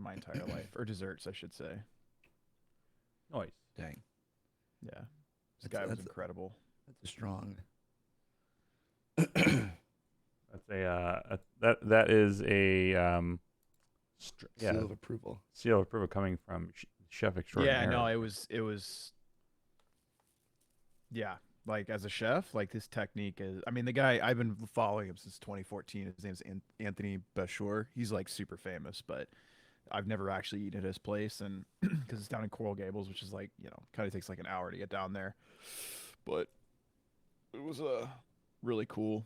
my entire life, or desserts, I should say. Nice. Dang. Yeah, this guy was incredible. That's a strong. That's that is a seal of approval. Seal of approval coming from chef extraordinaire. Yeah, no, it was. Yeah, like as a chef, like his technique is. I mean, the guy I've been following him since 2014. His name's Anthony Bashore. He's like super famous, but I've never actually eaten at his place, and because it's down in Coral Gables, which is like kind of takes like an hour to get down there. But it was really cool.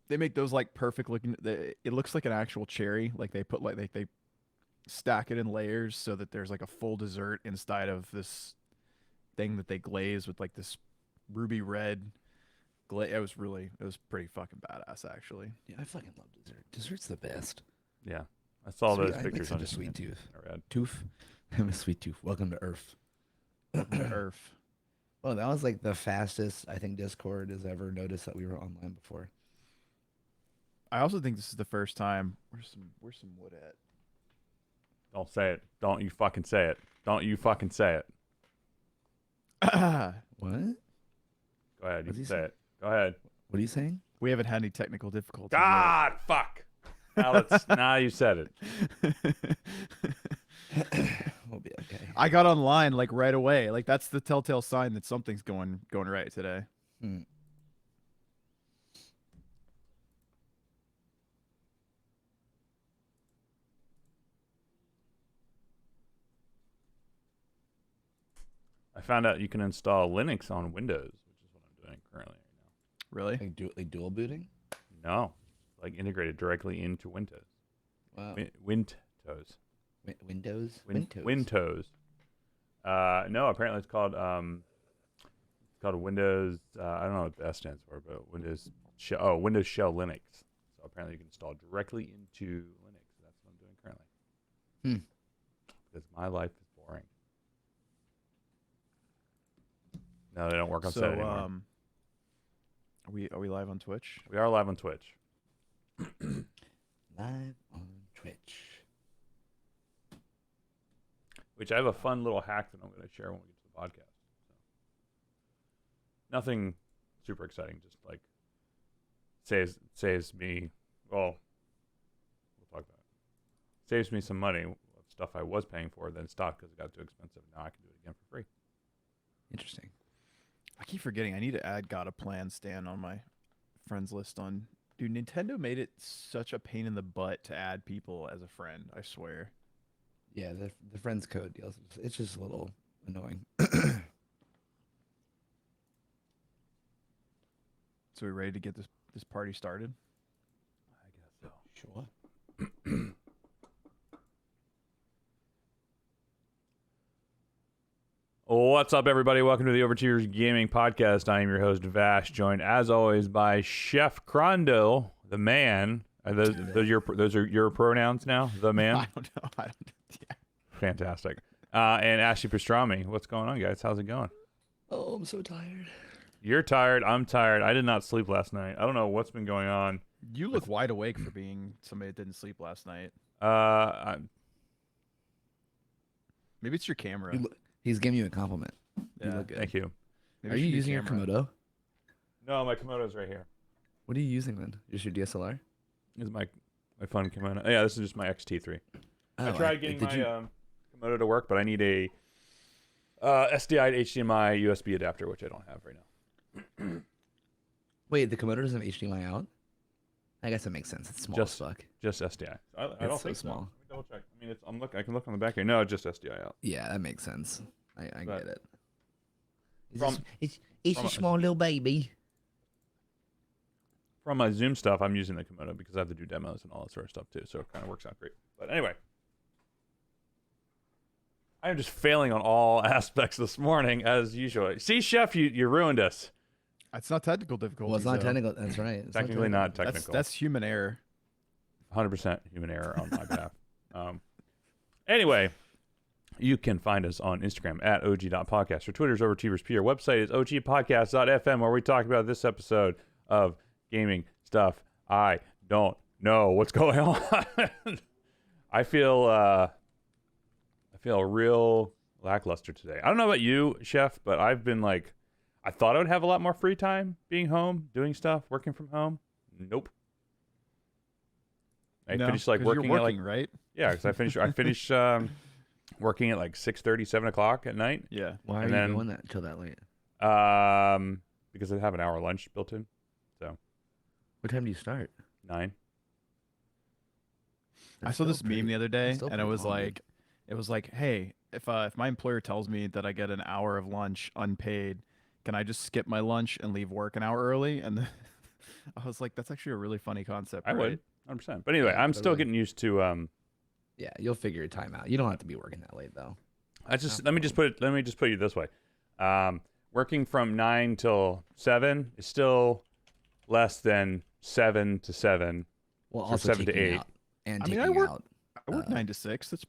They make those like perfect looking. It looks like an actual cherry. Like they put like they stack it in layers so that there's like a full dessert inside of this thing that they glaze with like this ruby red glaze. It was pretty fucking badass actually. Yeah, I fucking love dessert. Dessert's the best. Yeah, I saw those pictures on a sweet tooth. Tooth. I'm a sweet tooth. Welcome to Earth. Welcome to Earth. Well, that was like the fastest I think Discord has ever noticed that we were online before. I also think this is the first time. Where's some wood at? Don't say it. Don't you fucking say it. Don't you fucking say it. What? Go ahead. You can say it. Go ahead. What are you saying? We haven't had any technical difficulties. God, fuck. Now you said it. We'll be okay. I got online like right away. Like that's the telltale sign that something's going right today. I found out you can install Linux on Windows, which is what I'm doing currently right now. Really? Like dual booting? No, like integrated directly into Windows. Wow. Windows. Windows. No, apparently it's called Windows. I don't know what the S stands for, but Windows Shell Linux. So apparently you can install directly into Linux. That's what I'm doing currently. Because my life is boring. No, they don't work on set anymore. Are we live on Twitch? We are live on Twitch. Live on Twitch. Which I have a fun little hack that I'm going to share when we get to the podcast. So, nothing super exciting, just like saves me. Well, we'll talk about it. Saves me some money of stuff I was paying for, then stopped because it got too expensive. Now I can do it again for free. Interesting. I keep forgetting. I need to add Got a Plan Stan on my friends list on. Dude, Nintendo made it such a pain in the butt to add people as a friend. I swear. Yeah, the friends code deals. It's just a little annoying. So we ready to get this party started? I guess so. Sure. What's up, everybody? Welcome to the Overachievers Gaming Podcast. I am your host, Vash, joined as always by Chef Crondo, the man. Those are your pronouns now? The man? I don't know. Yeah. Fantastic. And Ashley Pastrami. What's going on, guys? How's it going? Oh, I'm so tired. You're tired. I'm tired. I did not sleep last night. I don't know what's been going on. You look wide awake for being somebody that didn't sleep last night. Maybe it's your camera. He's giving you a compliment. Yeah. You look good. Thank you. Are you using your Komodo? No, my Komodo's right here. What are you using then? Just your DSLR? This is my fun Komodo. Yeah, this is just my XT3. I tried getting my Komodo to work, but I need a SDI to HDMI USB adapter, which I don't have right now. Wait, the Komodo doesn't have HDMI out? I guess that makes sense. It's small as fuck. Just SDI. I don't so think small. So. Let me double check. I can look on the back here. No, just SDI out. Yeah, that makes sense. I get it. It's a small little baby. From my Zoom stuff, I'm using the Komodo because I have to do demos and all that sort of stuff too, so it kind of works out great. But anyway, I am just failing on all aspects this morning as usual. See, Chef, you ruined us. It's not technical difficulty. Well, it's not technical. That's right. It's Technically not technical. That's human error. 100% human error on my behalf. Anyway, you can find us on Instagram at OG.podcast. Our Twitter's OveraChieversP. Our website is OGPodcast.fm, where we talk about this episode of gaming stuff. I don't know what's going on. I feel real lackluster today. I don't know about you, Chef, but I've been like, I thought I would have a lot more free time being home, doing stuff, working from home. Nope. I No, finished like 'cause you're working at like, right? yeah, because I finished working at like 6:30, 7 o'clock at night. Yeah. Why And are then- you doing that until that late? Because I have an hour lunch built in. What time do you start? 9. I saw this meme the other day, still and it pretty was long, dude. like, hey, if my employer tells me that I get an hour of lunch unpaid, can I just skip my lunch and leave work an hour early? And then I was like, that's actually a really funny concept. I right? would, 100%. But anyway, Yeah, I'm still totally. getting used to. Yeah, you'll figure your time out. You don't have to be working that late though. Let me just put it this way. Working from 9 till 7 is still less than 7 to 7. Well, For also 7 to taking 8. out and I mean, taking I work- out. I work 9 to 6. That's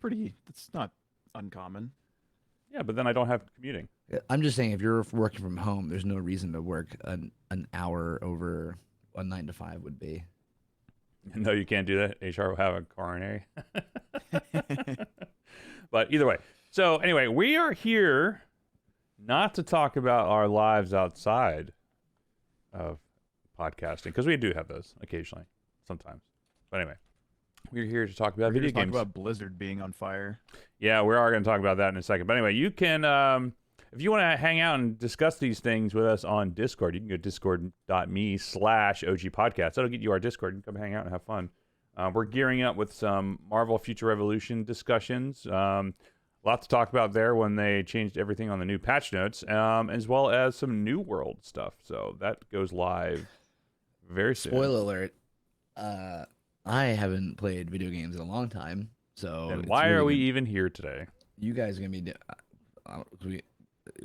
not uncommon. Yeah, but then I don't have commuting. I'm just saying, if you're working from home, there's no reason to work an hour over a 9 to 5 would be. No, you can't do that. HR will have a coronary. But either way. So anyway, we are here not to talk about our lives outside of podcasting, because we do have those occasionally, sometimes. But anyway, we're here to talk about We're video here to talk games. about Blizzard being on fire. Yeah, we are going to talk about that in a second. But anyway, you can, if you want to hang out and discuss these things with us on Discord, you can go to discord.me/OG podcast. That'll get you our Discord. You can come hang out and have fun. We're gearing up with some Marvel Future Revolution discussions. Lots to talk about there when they changed everything on the new patch notes, as well as some New World stuff. So that goes live very soon. Spoiler alert. I haven't played video games in a long time, so And it's why really are we gonna- even here today? You guys are gonna be.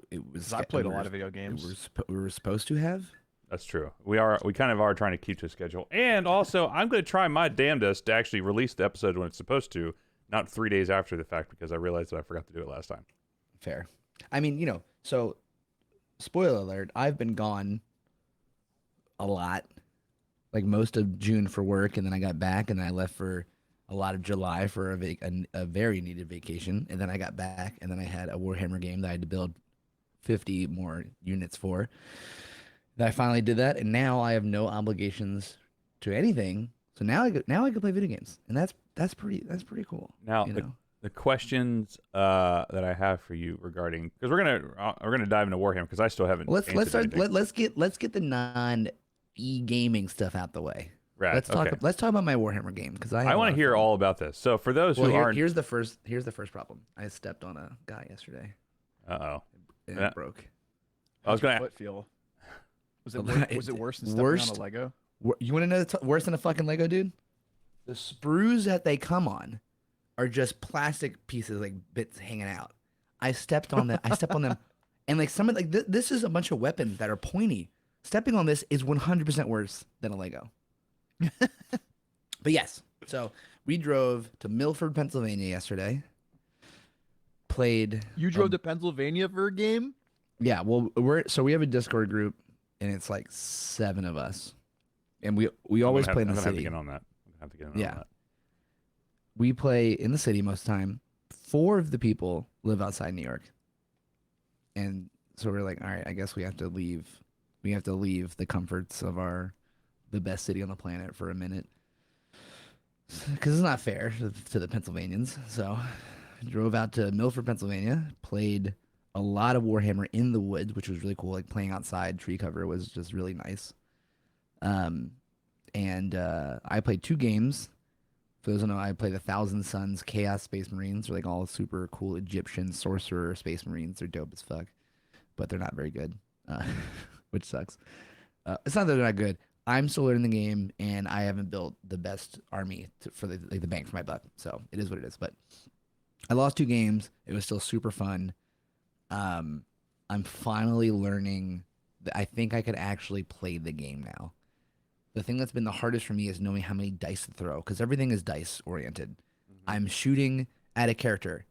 It was. 'Cause I played a lot of video games. We were supposed to have. That's true. We kind of are trying to keep to a schedule. And also, I'm going to try my damnedest to actually release the episode when it's supposed to, not 3 days after the fact, because I realized that I forgot to do it last time. Fair. I mean, so spoiler alert, I've been gone a lot, like most of June for work, and then I got back, and then I left for a lot of July for a very needed vacation, and then I got back, and then I had a Warhammer game that I had to build 50 more units for. Then I finally did that, and now I have no obligations to anything. So now I can play video games, and that's pretty cool. Now, you know? the questions that I have for you regarding, because we're gonna dive into Warhammer, because I still haven't. Let's answered anything. let's get the non e-gaming stuff out the way. Rad, Let's okay. talk about my Warhammer game, because I want to hear all about this. So for those Well, who aren't, here's the first problem. I stepped on a guy yesterday, uh-oh. and Yeah. it broke. I was How's your gonna. foot feel? Was Well, it worse than stepping worst- on a Lego? You want to know worse than a fucking Lego, dude? The sprues that they come on are just plastic pieces, like bits hanging out. I stepped on them. And like some of this is a bunch of weapons that are pointy. Stepping on this is 100% worse than a Lego. But yes, so we drove to Milford, Pennsylvania yesterday. Played. You drove to Pennsylvania for a game? Yeah, well, we have a Discord group, and it's like 7 of us, and we always play in the I'm gonna have to city. get on that. I'm gonna have to get in Yeah. on that. We play in the city most of the time. 4 of the people live outside New York, and so we're like, all right, I guess we have to leave. We have to leave the comforts of the best city on the planet for a minute, because it's not fair to the Pennsylvanians. So, drove out to Milford, Pennsylvania. Played a lot of Warhammer in the woods, which was really cool. Like playing outside, tree cover was just really nice. And I played 2 games. For those who don't know, I played the Thousand Suns Chaos Space Marines. They're like all super cool Egyptian sorcerer Space Marines. They're dope as fuck, but they're not very good, which sucks. It's not that they're not good. I'm still learning the game, and I haven't built the best army for the bang for my buck. So it is what it is. But I lost 2 games. It was still super fun. I'm finally learning that I think I could actually play the game now. The thing that's been the hardest for me is knowing how many dice to throw, because everything is dice oriented. I'm shooting at a character.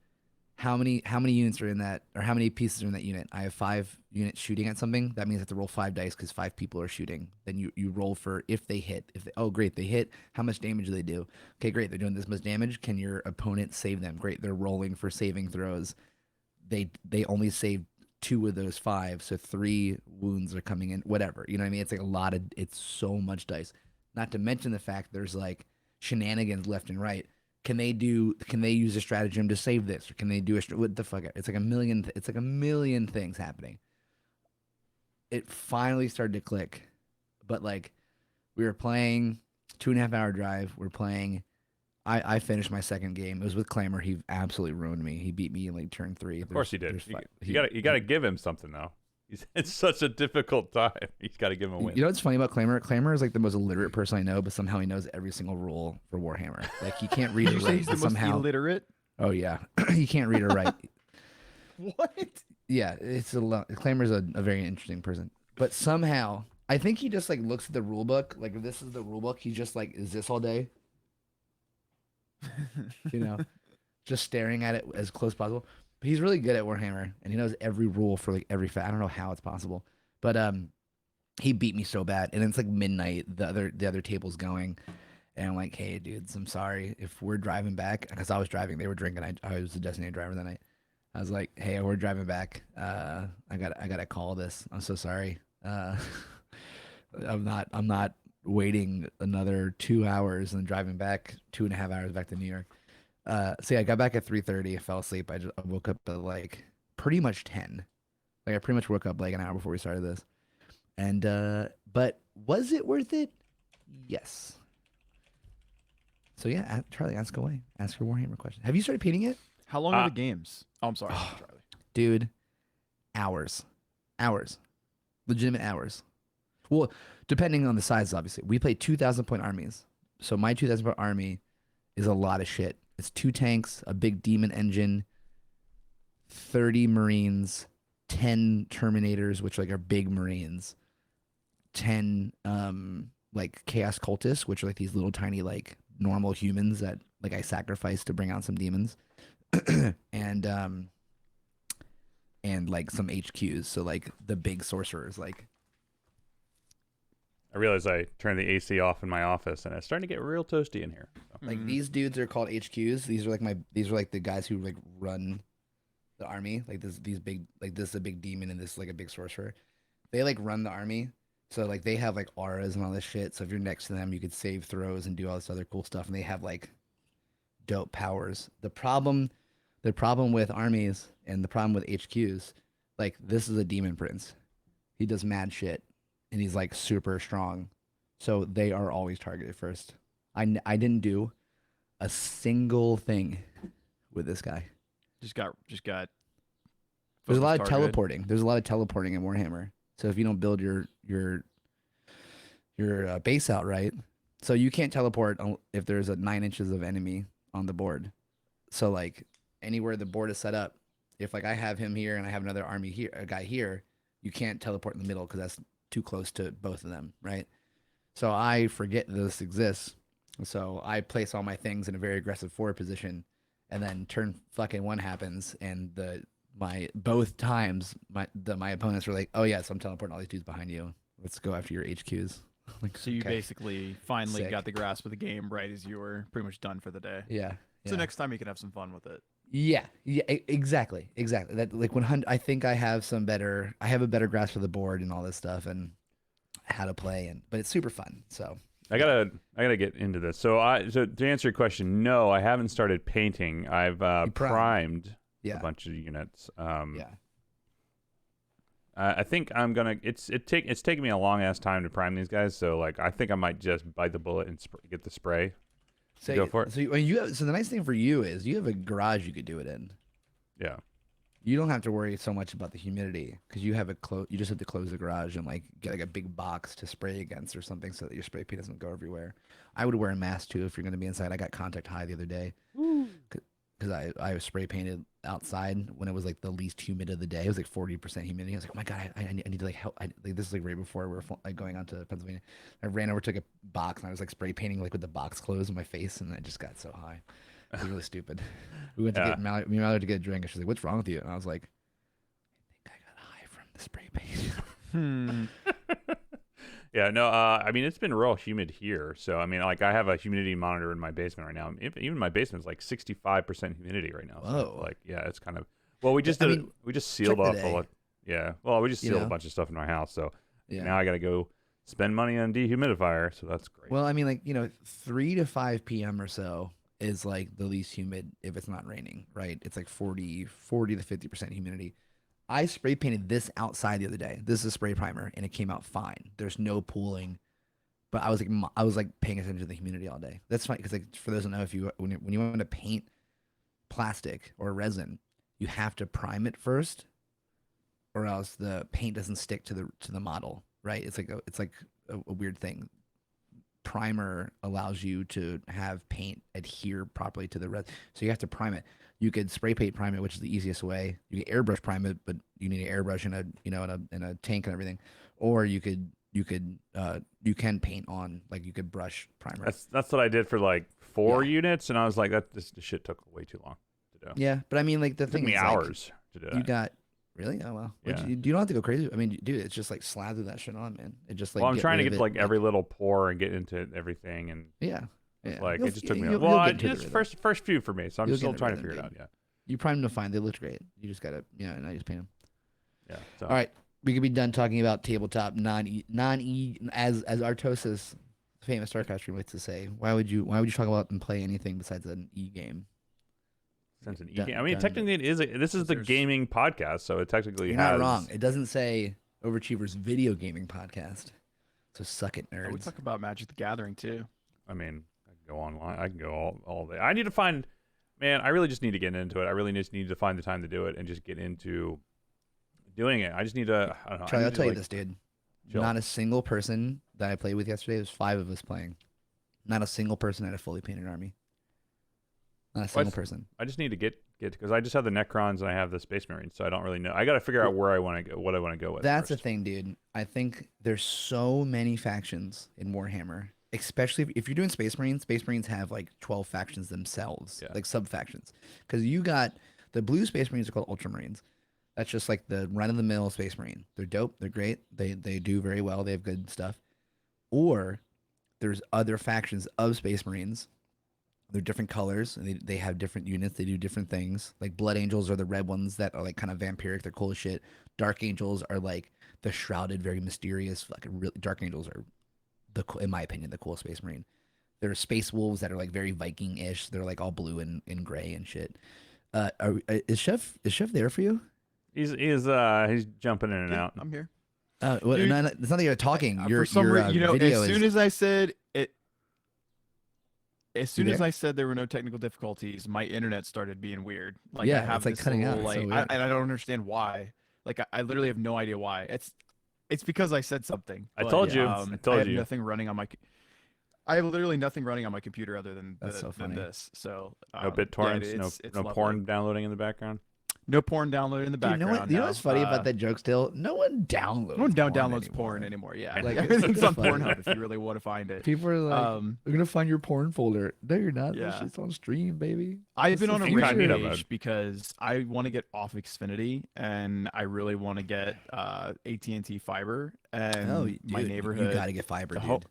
how many units are in that, or how many pieces are in that unit? I have 5 units shooting at something. That means I have to roll 5 dice because 5 people are shooting. Then you roll for if they hit. If they, oh great, they hit. How much damage do they do? Okay, great, they're doing this much damage. Can your opponent save them? Great, they're rolling for saving throws. They only saved 2 of those 5, so 3 wounds are coming in. Whatever, you know what I mean? It's like a lot of. It's so much dice. Not to mention the fact there's like shenanigans left and right. Can they use a stratagem to save this, or can they do what the fuck? It's like a million. It's like a million things happening. It finally started to click, but like we were playing 2.5 hour drive. We're playing. I finished my second game. It was with Clamor. He absolutely ruined me. He beat me in like turn 3. Of course he did. You gotta give him something though. It's such a difficult time. He's got to give him a win. You know what's funny about Clamor? Clamor is like the most illiterate person I know, but somehow he knows every single rule for Warhammer. Like he can't read or write, He's the but most somehow. illiterate. Oh yeah, he can't read or write. What? Yeah, it's a lot. Clamor's a very interesting person, but somehow I think he just like looks at the rule book. Like if this is the rule book, he's just like, is this all day? You know, just staring at it as close as possible. But he's really good at Warhammer, and he knows every rule for like every I don't know how it's possible, but he beat me so bad, and it's like midnight. The other table's going, and I'm like, hey, dudes, I'm sorry if we're driving back, because I was driving, they were drinking. I was the designated driver that night. I was like, hey, we're driving back. I gotta call this. I'm so sorry. I'm not waiting another 2 hours and driving back 2.5 hours back to New York. So yeah, I got back at 3:30. I fell asleep. I woke up at like pretty much 10. Like I pretty much woke up like an hour before we started this. And but was it worth it? Yes. So yeah, Charlie, ask away. Ask your Warhammer question. Have you started painting it? How long are the games? Oh, I'm sorry, Charlie. Dude, hours. Legitimate hours. Well, depending on the size, obviously. We play 2,000 point armies. So my 2,000 point army is a lot of shit. It's 2 tanks, a big demon engine, 30 marines, 10 terminators, which like are big marines, 10 like chaos cultists, which are like these little tiny like normal humans that like I sacrifice to bring out some demons. and like some HQs, so like the big sorcerers. Like I realized I turned the AC off in my office, and it's starting to get real toasty in here. So. like these dudes are called HQs. These are like the guys who like run the army. Like these big, like this is a big demon and this is like a big sorcerer. They like run the army. So like they have like auras and all this shit. So if you're next to them, you could save throws and do all this other cool stuff. And they have like dope powers. The problem with armies and the problem with HQs, like this is a demon prince. He does mad shit, and he's like super strong. So they are always targeted first. I didn't do a single thing with this guy. Just got. There's a lot of focus targeted. teleporting. There's a lot of teleporting in Warhammer. So if you don't build your base out right, so you can't teleport if there's a 9 inches of enemy on the board. So like anywhere the board is set up, if like I have him here and I have another army here, a guy here, you can't teleport in the middle because that's too close to both of them, right? So I forget this exists. So I place all my things in a very aggressive forward position, and then turn fucking 1 happens, and both times my opponents were like, "Oh yeah, so I'm teleporting all these dudes behind you. Let's go after your HQs." Like, So you okay. basically finally Sick. got the grasp of the game right as you were pretty much done for the day. Yeah. So next time you can have some fun with it. Yeah, exactly. That like 100. I think I have a better grasp of the board and all this stuff and how to play, but it's super fun. So I gotta get into this. So to answer your question, no, I haven't started painting. I've primed yeah, a bunch of units. yeah. I think I'm gonna. It's taken me a long ass time to prime these guys. So like, I think I might just bite the bullet and get the spray. So Go for it. So so the nice thing for you is you have a garage you could do it in. Yeah. You don't have to worry so much about the humidity because you have you just have to close the garage and like get like a big box to spray against or something so that your spray paint doesn't go everywhere. I would wear a mask too if you're going to be inside. I got contact high the other day because I was spray painted outside when it was like the least humid of the day. It was like 40% humidity. I was like, oh my God, I need to like help. Like this is like right before we were like going on to Pennsylvania. I ran over, took a box, and I was like spray painting like with the box closed in my face, and I just got so high. It was really stupid. We went to Yeah. get Mallory to get a drink, and she's like, "What's wrong with you?" And I was like, "I think I got high from the spray paint." Hmm. Yeah, no, I mean, it's been real humid here. So, I mean, like, I have a humidity monitor in my basement right now. Even my basement's like 65% humidity right now. So, it's Whoa. like, yeah, it's kind of, well, we just I did, mean, we just check sealed the off a day. lot. Yeah, well, we just You sealed a know? bunch of stuff in our house. So, Yeah. now I got to go spend money on dehumidifier. So, that's great. Well, I mean, like, 3 to 5 p.m. or so is like the least humid if it's not raining, right? It's like 40 to 50% humidity. I spray painted this outside the other day. This is a spray primer, and it came out fine. There's no pooling, but I was like paying attention to the humidity all day. That's fine because, like, for those who know, if you when you want to paint plastic or resin, you have to prime it first, or else the paint doesn't stick to the model, right? It's like a weird thing. Primer allows you to have paint adhere properly to the resin, so you have to prime it. You could spray paint prime it, which is the easiest way. You can airbrush prime it, but you need an airbrush in a in a tank and everything, or you can paint on, like, you could brush primer. That's what I did for like 4 Yeah. units. And I was like, this shit took way too long to do. Yeah, but I mean, like, the It took thing me is, like, hours to do that. you got really, oh well. Yeah. You don't have to go crazy. I mean, dude, it's just like slather that shit on, man. It just, like, Well, I'm get trying to rid get of to like it, every little pore and get into everything. And yeah. Yeah. like, You'll- it just took me. you'll- Well, you'll get into the it's rhythm. first few for me, so I'm You'll still get trying to into the figure it out. rhythm, Yeah, You primed them fine. They looked great. You just gotta, and I just paint them. yeah. So. All right, we could be done talking about tabletop non-e as Artosis, famous StarCraft streamer, likes to say. Why would you talk about and play anything besides an E game? Since an Done- e-game, I mean, done. technically it is. This is the There's- gaming podcast, so it technically You're has. not wrong. It doesn't say Overachievers video gaming podcast. So suck it, We nerds. talk about Magic the Gathering too. I mean, I can go online. I can go all day. I need to find. Man, I really just need to get into it. I really just need to find the time to do it and just get into doing it. I just need to. I don't know. Charlie, I I'll need tell to, you like, this, dude. chill. Not a single person that I played with yesterday. There's 5 of us playing. Not a single person had a fully painted army. Not a single person. I just need to get because I just have the Necrons and I have the Space Marines, so I don't really know. I got to figure out where I want to go, what I want to go with. That's the first. thing, dude. I think there's so many factions in Warhammer, especially if you're doing Space Marines. Space Marines have like 12 factions themselves, Yeah. like sub factions. Because you got the blue Space Marines are called Ultramarines. That's just like the run of the mill Space Marine. They're dope. They're great. They do very well. They have good stuff. Or there's other factions of Space Marines. They're different colors, and they have different units. They do different things. Like Blood Angels are the red ones that are like kind of vampiric. They're cool as shit. Dark Angels are like the shrouded, very mysterious. Like really, Dark Angels are in my opinion, the coolest Space Marine. There are Space Wolves that are like very Viking-ish. They're like all blue and gray and shit. Is Chef there for you? He's jumping in and out. I'm here. Well, Dude, it's not that you're talking. For some reason, video as soon as I said it, as soon You as there? I said there were no technical difficulties, my internet started being weird. Like, Yeah, I have it's, like, this cutting out. little, It's so like, weird. and I don't understand why. Like, I literally have no idea why. It's because I said something. I but, told you. I I told have you. nothing running on my. I have literally nothing running on my computer other than That's so than funny. this. So No BitTorrents, it's no lovely. porn downloading in the background. No porn downloaded in the Dude, background. you know what's funny no. about that joke still? No one downloads. No one porn downloads porn anymore. Yeah, Like, like it's everything's on funny. Pornhub if you really want to find it. People are like, Um, "We're gonna find your porn folder." No, you're not. Yeah. That shit's on stream, baby. I've been That's on a the rage future. page because I want to get off Xfinity and I really want to get AT&T fiber and Oh, my dude, neighborhood. You gotta get fiber, the dude. ho-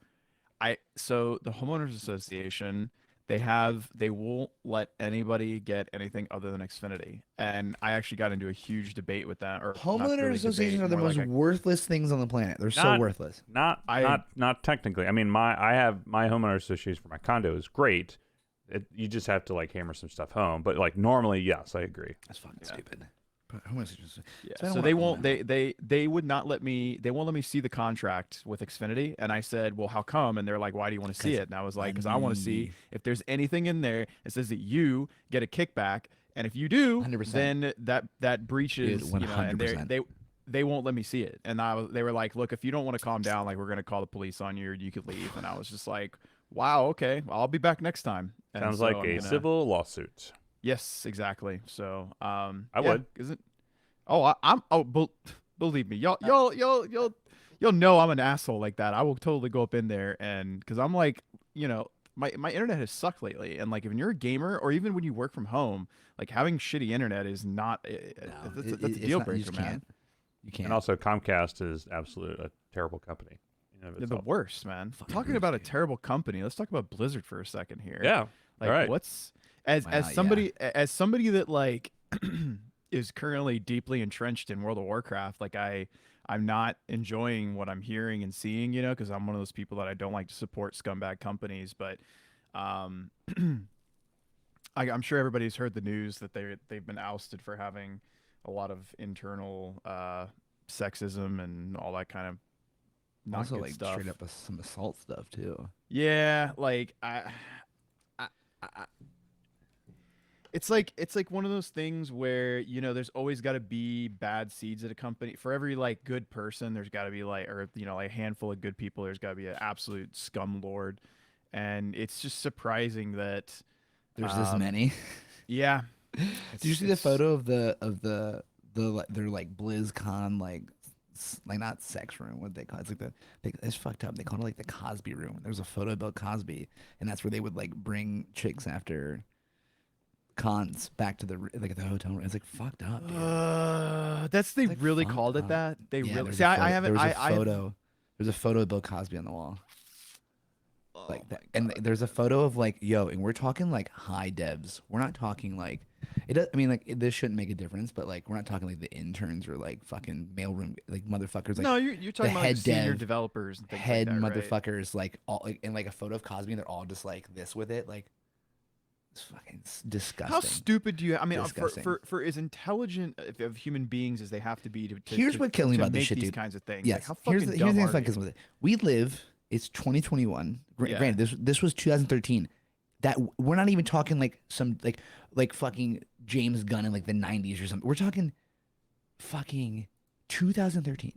so the homeowners association, they won't let anybody get anything other than Xfinity, and I actually got into a huge debate with that. Or not Homeowner really associations debate, are the more most like worthless things on the planet. They're so Not- worthless. Not I- not technically. I mean, I have my homeowner association for my condo is great. You just have to like hammer some stuff home, but like normally, yes, I agree. That's fucking Yeah. stupid. But homeowner associations. Yeah, So I don't so they wanna won't. own They would not let me. They won't let me see the contract with Xfinity. And I said, "Well, how come?" And they're like, "Why do you want to see 'Cause it?" And I was like, "Because I want to see money. if there's anything in there that says that you get a kickback, and if you do, 100%. then that breaches. Dude, You know, and 100%. they won't let me see it." And they were like, "Look, if you don't want to calm down, like we're gonna call the police on you, or you could leave." And I was just like, "Wow, okay, I'll be back next time." And Sounds so like I'm a gonna- civil lawsuit. Yes, exactly. So, I yeah, would. Isn't? Oh, I'm. Oh, believe me, y'all know I'm an asshole like that. I will totally go up in there and because I'm like, my internet has sucked lately, and like if you're a gamer or even when you work from home, like having shitty internet is not No, that's a it's deal not, you breaker, just man. can't. You can't. And also, Comcast is absolute a terrible company. You know, They're the worst, man. Fucking Talking worst, about a dude. terrible company, let's talk about Blizzard for a second here. Yeah. All Like, right. what's Wow, as somebody as somebody that like is currently deeply entrenched in World of Warcraft, like I'm not enjoying what I'm hearing and seeing, you know, because I'm one of those people that I don't like to support scumbag companies, but um I'm sure everybody's heard the news that they've been ousted for having a lot of internal sexism and all that kind of not also good like stuff. straight up some assault stuff too. Yeah, like I it's like one of those things where you know there's always got to be bad seeds at a company. For every like good person, there's got to be like or you know like a handful of good people. There's got to be an absolute scum lord, and it's just surprising that There's this um many. yeah, Did you see the photo of the their like BlizzCon like not sex room? What they call it? It's like it's fucked up. They call it like the Cosby room. There's a photo of Bill Cosby, and that's where they would like bring chicks after cons back to the hotel room. It's like fucked up, dude. that's they It's like really fucked called it up. that. They Yeah, really there's see. a I photo. haven't. There was a I photo. There's a photo of Bill Cosby on the wall. oh Like my that, and God. there's a photo of like and we're talking like high devs. We're not talking like it does. I mean, like this shouldn't make a difference, but like we're not talking like the interns or like fucking mailroom like motherfuckers. Like No, you're the talking about like head senior dev, developers and things like head that, right? motherfuckers, like all like, and like a photo of Cosby, and they're all just like this with it. Like it's fucking How disgusting. stupid do you? I mean, Disgusting. for as intelligent of human beings as they have to be Here's what kills me to about this make shit, these dude. kinds of things, like Yes. how Here's fucking the here's dumb the are thing you? with it. We live. It's 2021. Yeah. Granted, this was 2013. That we're not even talking like some like fucking James Gunn in like the 90s or something. We're talking fucking 2013.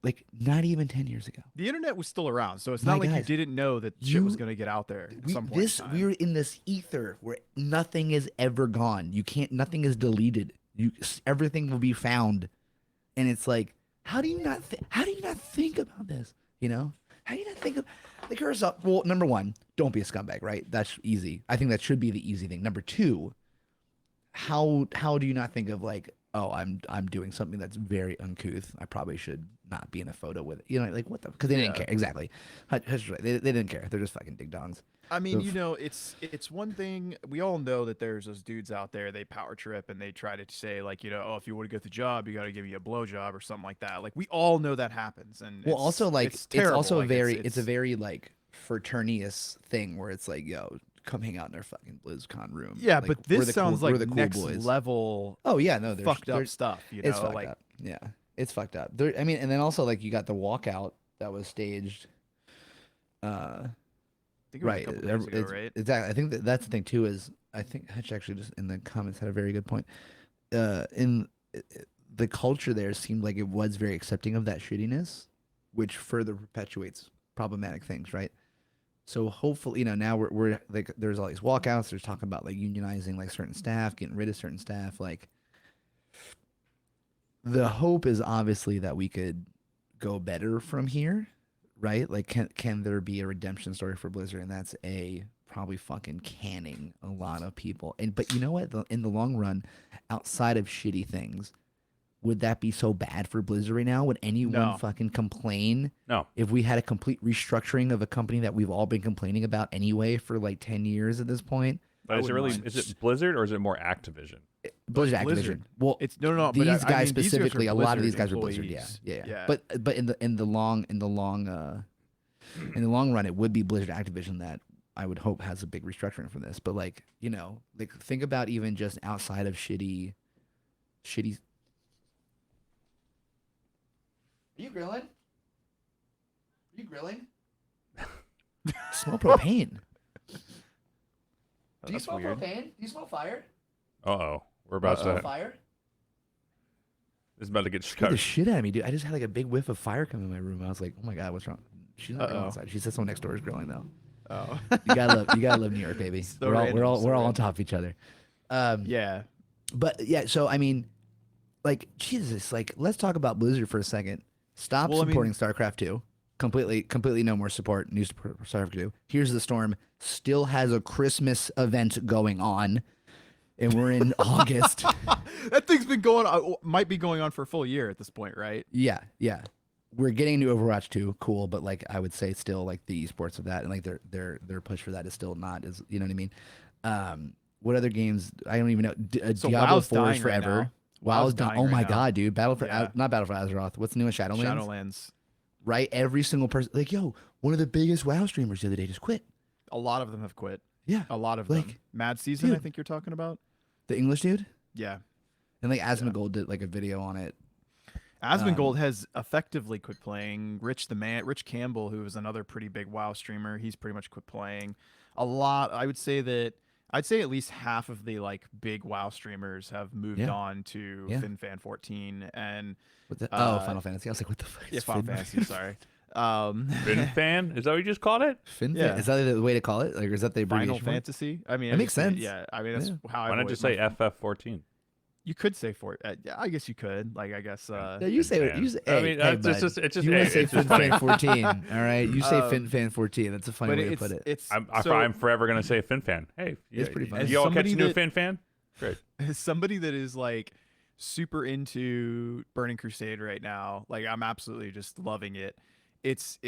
Like not even 10 years ago. The internet was still around, so it's My not like you guys, didn't know that shit was gonna get out there at some point in time. We're in this ether where nothing is ever gone. You can't. Nothing is deleted. Everything will be found, and it's like, how do you not? How do you not think about this? You know, how do you not think of like first up? Well, number one, don't be a scumbag, right? That's easy. I think that should be the easy thing. Number two, how do you not think of like, oh, I'm doing something that's very uncouth. I probably should not be in a photo with it. You know, like what the? Because they didn't Yeah. care. Exactly. Hush, right. They didn't care. They're just fucking dig dongs. I mean, So you know, it's one thing we all know that there's those dudes out there they power trip and they try to say like you know oh if you want to get the job you got to give me a blowjob or something like that. Like we all know that happens and well, also like it's it's terrible. also a Like, very it's a very like fraternious thing where it's like yo come hang out in our fucking BlizzCon room. yeah, Like, but we're this the sounds we're like the cool next boys. level Oh yeah, no, fucked up there's stuff. You it's know, fucked like up. Yeah, it's fucked up. I mean, and then also like you got the walkout that was staged. I think it was a Right. couple days ago, right? Exactly. I think that's the thing too. Is I think Hutch actually just in the comments had a very good point. In the culture there seemed like it was very accepting of that shittiness, which further perpetuates problematic things, right? So hopefully, now we're like there's all these walkouts. There's talking about like unionizing like certain staff, getting rid of certain staff. Like the hope is obviously that we could go better from here, right? Like, can there be a redemption story for Blizzard? And that's probably fucking canning a lot of people. But you know what? In the long run, outside of shitty things, would that be so bad for Blizzard right now? Would anyone No. fucking complain No. if we had a complete restructuring of a company that we've all been complaining about anyway for like 10 years at this point? But is it really? wouldn't mind. Is it Blizzard or is it more Activision? Blizzard, Blizzard. Activision. Well, It's no, but these I guys mean, these guys are specifically, a lot of these Blizzard guys are Blizzard. employees. Yeah. But in the long run, it would be Blizzard Activision that I would hope has a big restructuring from this. But like like think about even just outside of shitty. Are you grilling? Are you grilling? Smell propane. Do you That's smell weird. propane? Do you smell fire? Uh-oh. We're about Smell to. fire? It's about to get Scared the cut. shit out of me, dude. I just had like a big whiff of fire come in my room. I was like, oh my god, what's wrong? She's not grilling Uh-oh. outside. She said someone next door is grilling though. Oh, You gotta love New York, baby. So We're all random, so on random. top of each other. yeah. But yeah, so I mean, like Jesus, like let's talk about Blizzard for a second. Stop Well, I mean- supporting StarCraft 2. completely no more support. New support. Sorry for do. Here's the Storm. Still has a Christmas event going on, and we're in August. That thing's been going on, might be going on for a full year at this point, right? Yeah, yeah. We're getting into Overwatch 2, cool, but like I would say still like the esports of that and like their push for that is still not as you know what I mean. What other games? I don't even know. So Diablo WoW's 4 is dying right forever. now. WoW's done. dying Oh right my now. god, dude! Battle for Yeah. not Battle for Azeroth. What's the newest Shadowlands? Shadowlands. Right, every single person like yo, one of the biggest WoW streamers the other day just quit. A lot of them have quit. Yeah, A lot of like, them. Mad Season, I dude. think you're talking about. the English dude, Yeah. and like Asmongold did like a video on it. Asmongold has effectively quit playing. Rich Campbell, who was another pretty big WoW streamer, he's pretty much quit playing. A lot. I'd say at least half of the like big WoW streamers have moved Yeah. on to Yeah. FinFan 14 and What the, Uh, Final Fantasy. I was like, what the fuck? yeah, Is Final Fin- Fantasy. Sorry. FinFan? Is that what you just called it? FinFan? Yeah. Is that the way to call it? Like, or is that the Final abbreviation? for it? Fantasy. I mean, That makes sense. Yeah, I mean that's Yeah. how I. Why not voice just my- say FF14? You could say yeah, I guess you could. Like, I guess. Yeah, you say what FinFan. you say. I Hey, mean, hey, it's bud, just you want to say it's just funny. FinFan 14? All right, you say Um, FinFan 14. That's a funny but way to it's put it. it's. I'm forever gonna say FinFan. Hey, It's pretty funny. You all catch Somebody a new that- FinFan? Great. As somebody that is like super into Burning Crusade right now, like I'm absolutely just loving it. It's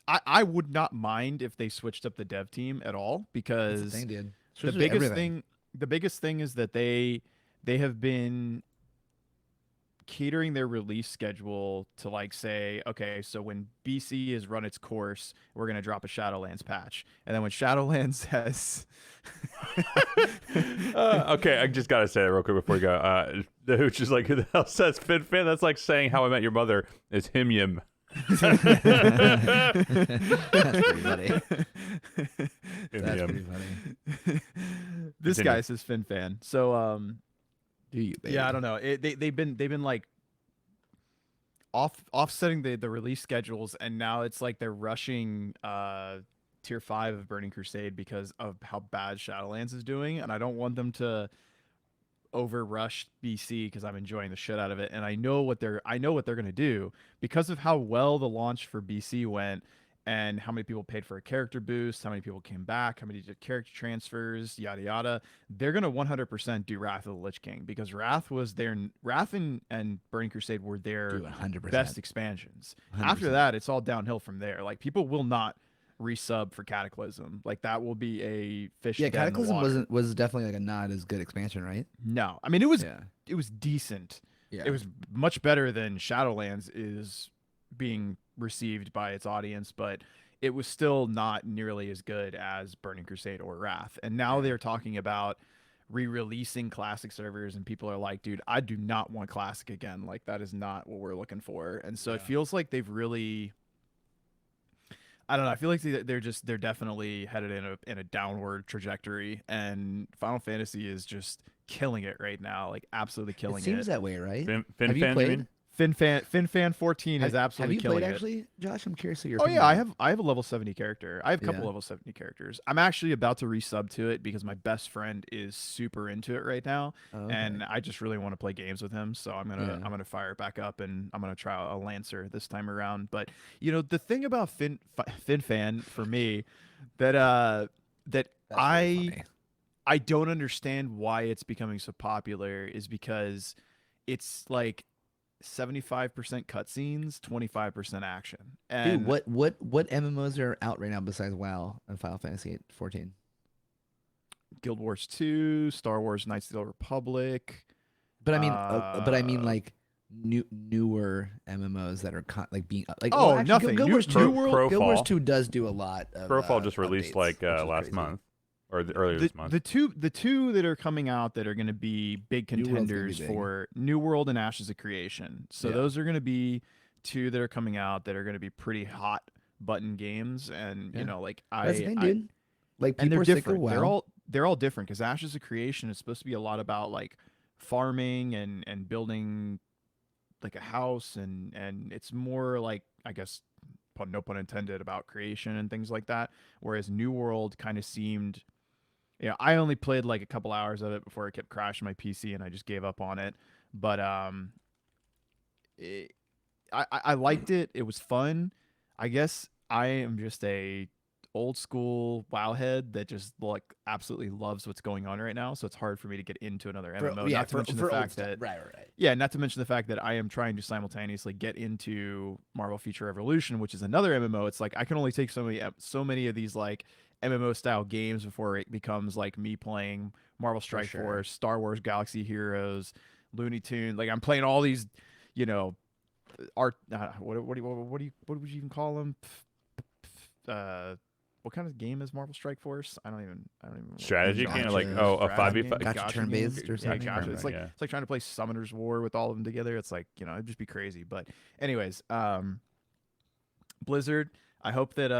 I would not mind if they switched up the dev team at all That's because the thing, dude. the Switch biggest everything. thing is that they have been catering their release schedule to like say, okay, so when BC has run its course, we're gonna drop a Shadowlands patch, and then when Shadowlands has Okay, I just gotta say it real quick before you go. The hooch is like, who the hell says FinFan? That's like saying How I Met Your Mother is him yim. That's pretty funny. Him That's yim. pretty funny. this Continue. guy says FinFan. So Do you? Baby? yeah, I don't know. They've been like offsetting the release schedules, and now it's like they're rushing tier 5 of Burning Crusade because of how bad Shadowlands is doing, and I don't want them to over rush BC because I'm enjoying the shit out of it, and I know what they're gonna do because of how well the launch for BC went. And how many people paid for a character boost, how many people came back, how many did character transfers, yada yada. They're gonna 100% do Wrath of the Lich King because Wrath and Burning Crusade were their Dude, 100%. best expansions. 100%. After that, it's all downhill from there. Like people will not resub for Cataclysm. Like that will be a fish. Yeah, dead in the Cataclysm water. was definitely like a not as good expansion, right? No, I mean it was Yeah. decent. Yeah. It was much better than Shadowlands is being received by its audience, but it was still not nearly as good as Burning Crusade or Wrath. And now they're talking about re-releasing classic servers, and people are like, dude, I do not want classic again. Like that is not what we're looking for. And so it feels like they've really, I don't know. I feel like they're definitely headed in a downward trajectory, and Final Fantasy is just killing it right now. Like absolutely killing It seems it. that way, right? FinFan, Have you you played? mean? FinFan 14 is Have absolutely you killing played it. actually, Josh? I'm curious of your Oh opinion yeah, on it. I have a level 70 character. I have a couple Yeah. level 70 characters. I'm actually about to resub to it because my best friend is super into it right now, Oh, okay. and I just really want to play games with him. So I'm gonna fire it back up, and I'm gonna try a Lancer this time around. But you know the thing about FinFan for me that That's really funny. I don't understand why it's becoming so popular is because it's like 75% cutscenes, 25% action. And Dude, what MMOs are out right now besides WoW and Final Fantasy 14? Guild Wars 2, Star Wars Knights of the Old Republic. But I mean Uh, like newer MMOs that are like being like Oh, well, actually, nothing. Guild New- Wars New 2 World- Guild Wars Crowfall. 2 does do a lot of Crowfall just released updates, like which is last crazy. month or earlier this month. The two that are coming out that are going to be big New World's gonna be contenders big. for New World and Ashes of Creation. So Yeah. those are going to be two that are coming out that are going to be pretty hot button games. And Yeah. you know, like That's the thing, dude. Like and people they're are sick of different. WoW. They're all different because Ashes of Creation is supposed to be a lot about like farming and building like a house, and it's more like, I guess, no pun intended, about creation and things like that. Whereas New World kind of seemed, I only played like a couple hours of it before it kept crashing my PC and I just gave up on it. But I liked it. It was fun. I guess I am just a old school WoW head that just like absolutely loves what's going on right now. So it's hard for me to get into another MMO. Not to mention the fact that right. yeah, not to mention the fact that I am trying to simultaneously get into Marvel Future Evolution, which is another MMO. It's like I can only take so many of these like MMO style games before it becomes like me playing Marvel Strike Force, Star Wars Galaxy Heroes, Looney Tunes. Like I'm playing all these, you know, art. What would you even call them? What kind of game is Marvel Strike Force? I don't even. Strategy game, like Gotcha. a Strategy 5v5. game? Gotcha, turn-based or Yeah, something? gotcha. It's like Yeah. it's like trying to play Summoner's War with all of them together. It's like it'd just be crazy. But anyways, Blizzard. I hope that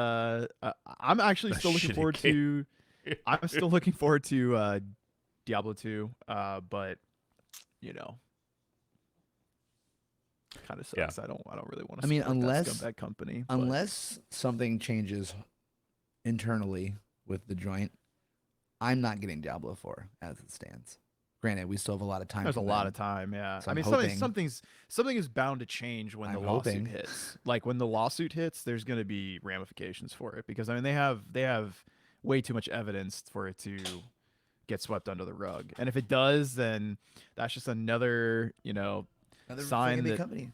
I'm actually still looking Shitty forward game. to. I'm still looking forward to Diablo 2. But you know, kind of sucks. Yeah. I don't really want to. I mean, support that scumbag company. But Unless something changes internally with the joint, I'm not getting Diablo 4 as it stands. Granted, we still have a lot of time. there's a from lot then. of time. Yeah, So I I'm mean, hoping- something is bound to change when the I'm lawsuit hoping. hits. Like when the lawsuit hits, there's going to be ramifications for it because I mean they have way too much evidence for it to get swept under the rug. And if it does, then that's just another Another sign fucking big that company.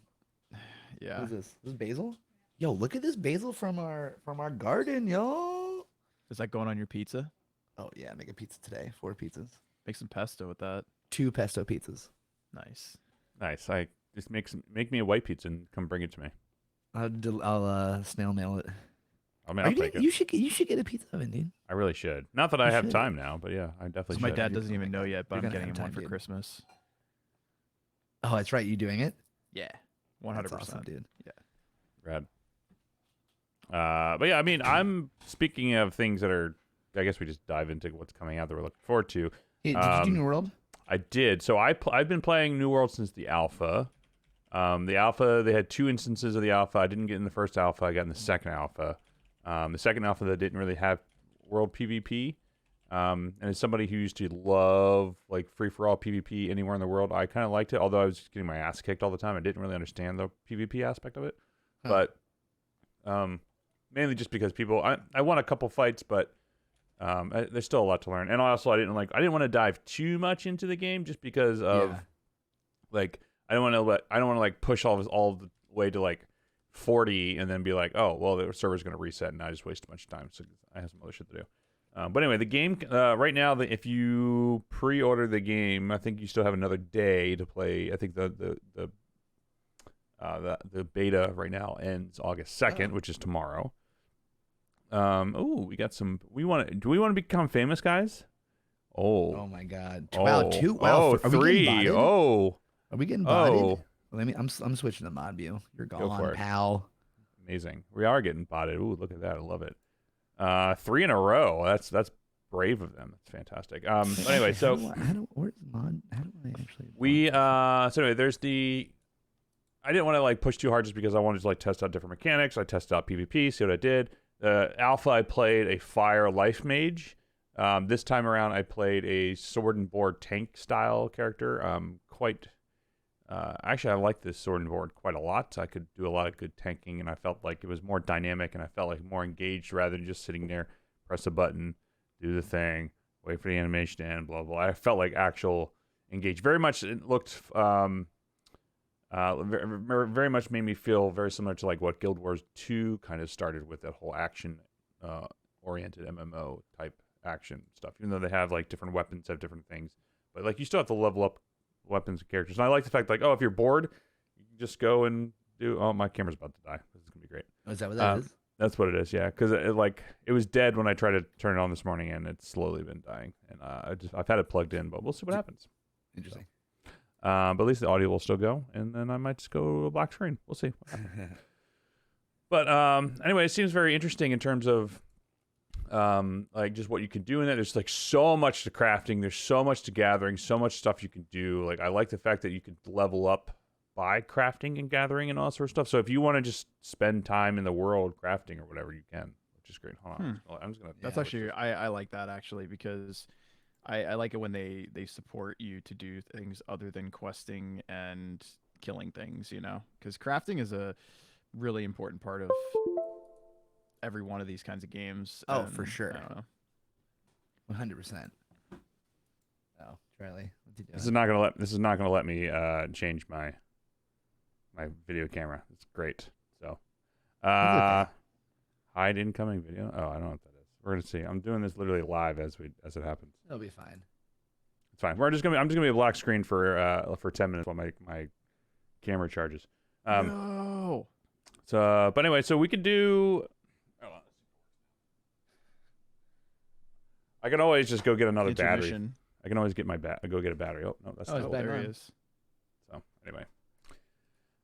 yeah. What is this? This is basil? Yo, look at this basil from our garden, yo. Is that going on your pizza? Oh yeah, make a pizza today. 4 pizzas. Make some pesto with that. 2 pesto pizzas. Nice. Nice. I just make me a white pizza and come bring it to me. I'll snail mail it. I mean, Are I'll you take getting- it. you should get a pizza oven, dude. I really should. Not that I You have should. time now, but yeah, I definitely So should. my dad You- doesn't oh even my know God. yet, but You're I'm gonna getting have him one time, for dude. Christmas. Oh, that's right. You doing it? Yeah. That's 100%. awesome, dude. Rad. But yeah, I mean, I'm speaking of things that are. I guess we just dive into what's coming out that we're looking forward to. Hey, did you do New World? I did. So I've been playing New World since the alpha. The alpha, they had 2 instances of the alpha. I didn't get in the first alpha. I got in the second alpha. The second alpha that didn't really have world PvP. And as somebody who used to love like free for all PvP anywhere in the world, I kind of liked it. Although I was just getting my ass kicked all the time, I didn't really understand the PvP aspect of it. Huh. But mainly just because I won a couple fights, but there's still a lot to learn. And also, I didn't want to dive too much into the game just because of Yeah. like I don't want to like push all the way to like 40 and then be like, oh well, the server's gonna reset and I just wasted a bunch of time. So I have some other shit to do. But anyway, the game right now, if you pre-order the game, I think you still have another day to play. I think the beta right now ends August 2nd, which is tomorrow. We got some. Do we want to become famous, guys? Oh my God! Oh, Wow, 2. Wow, oh, are we getting 3. botted? Oh, Are we getting botted? oh, I'm switching to mod view. You're Go for gone, it. pal. amazing. We are getting botted. Ooh, look at that. I love it. 3 in a row. That's brave of them. That's fantastic. But anyway, so where's mod? How do I actually? so anyway, there's the. I didn't want to like push too hard just because I wanted to like test out different mechanics. I tested out PvP, see what I did. Alpha, I played a fire life mage. This time around, I played a sword and board tank style character. Actually, I like this sword and board quite a lot. I could do a lot of good tanking, and I felt like it was more dynamic, and I felt like more engaged rather than just sitting there, press a button, do the thing, wait for the animation to end, blah blah. I felt like actual engaged. Very much, it looked very much made me feel very similar to like what Guild Wars 2 kind of started with, that whole action oriented MMO type action stuff. Even though they have like different weapons, have different things, but like you still have to level up weapons and characters. And I like the fact like, oh, if you're bored, you can just go and do. Oh, my camera's about to die. This is gonna be great. Oh, is that what that is? That's what it is, yeah. Because it was dead when I tried to turn it on this morning, and it's slowly been dying. And I've had it plugged in, but we'll see what happens. Interesting. But at least the audio will still go, and then I might just go to a black screen. We'll see. But anyway, it seems very interesting in terms of like just what you can do in it. There's like so much to crafting. There's so much to gathering. So much stuff you can do. Like I like the fact that you can level up by crafting and gathering and all that sort of stuff. So if you want to just spend time in the world crafting or whatever, you can, which is great. Hold on, I'm just gonna. That's actually I like that actually because I like it when they support you to do things other than questing and killing things, you know, because crafting is a really important part of every one of these kinds of games. Oh, for sure. I don't know. 100%. Oh, Charlie, what's he doing? This is not gonna let me change my video camera. It's great. So, okay. hide incoming video. Oh, I don't know what that is. We're gonna see. I'm doing this literally live as it happens. It'll be fine. It's fine. I'm just gonna be a black screen for 10 minutes while my camera charges. No. So, but anyway, so we could do. I can always just go get another battery. Intermission. I can always get go get a battery. Oh no, that's Oh, not it's it. back There on. he is. So anyway,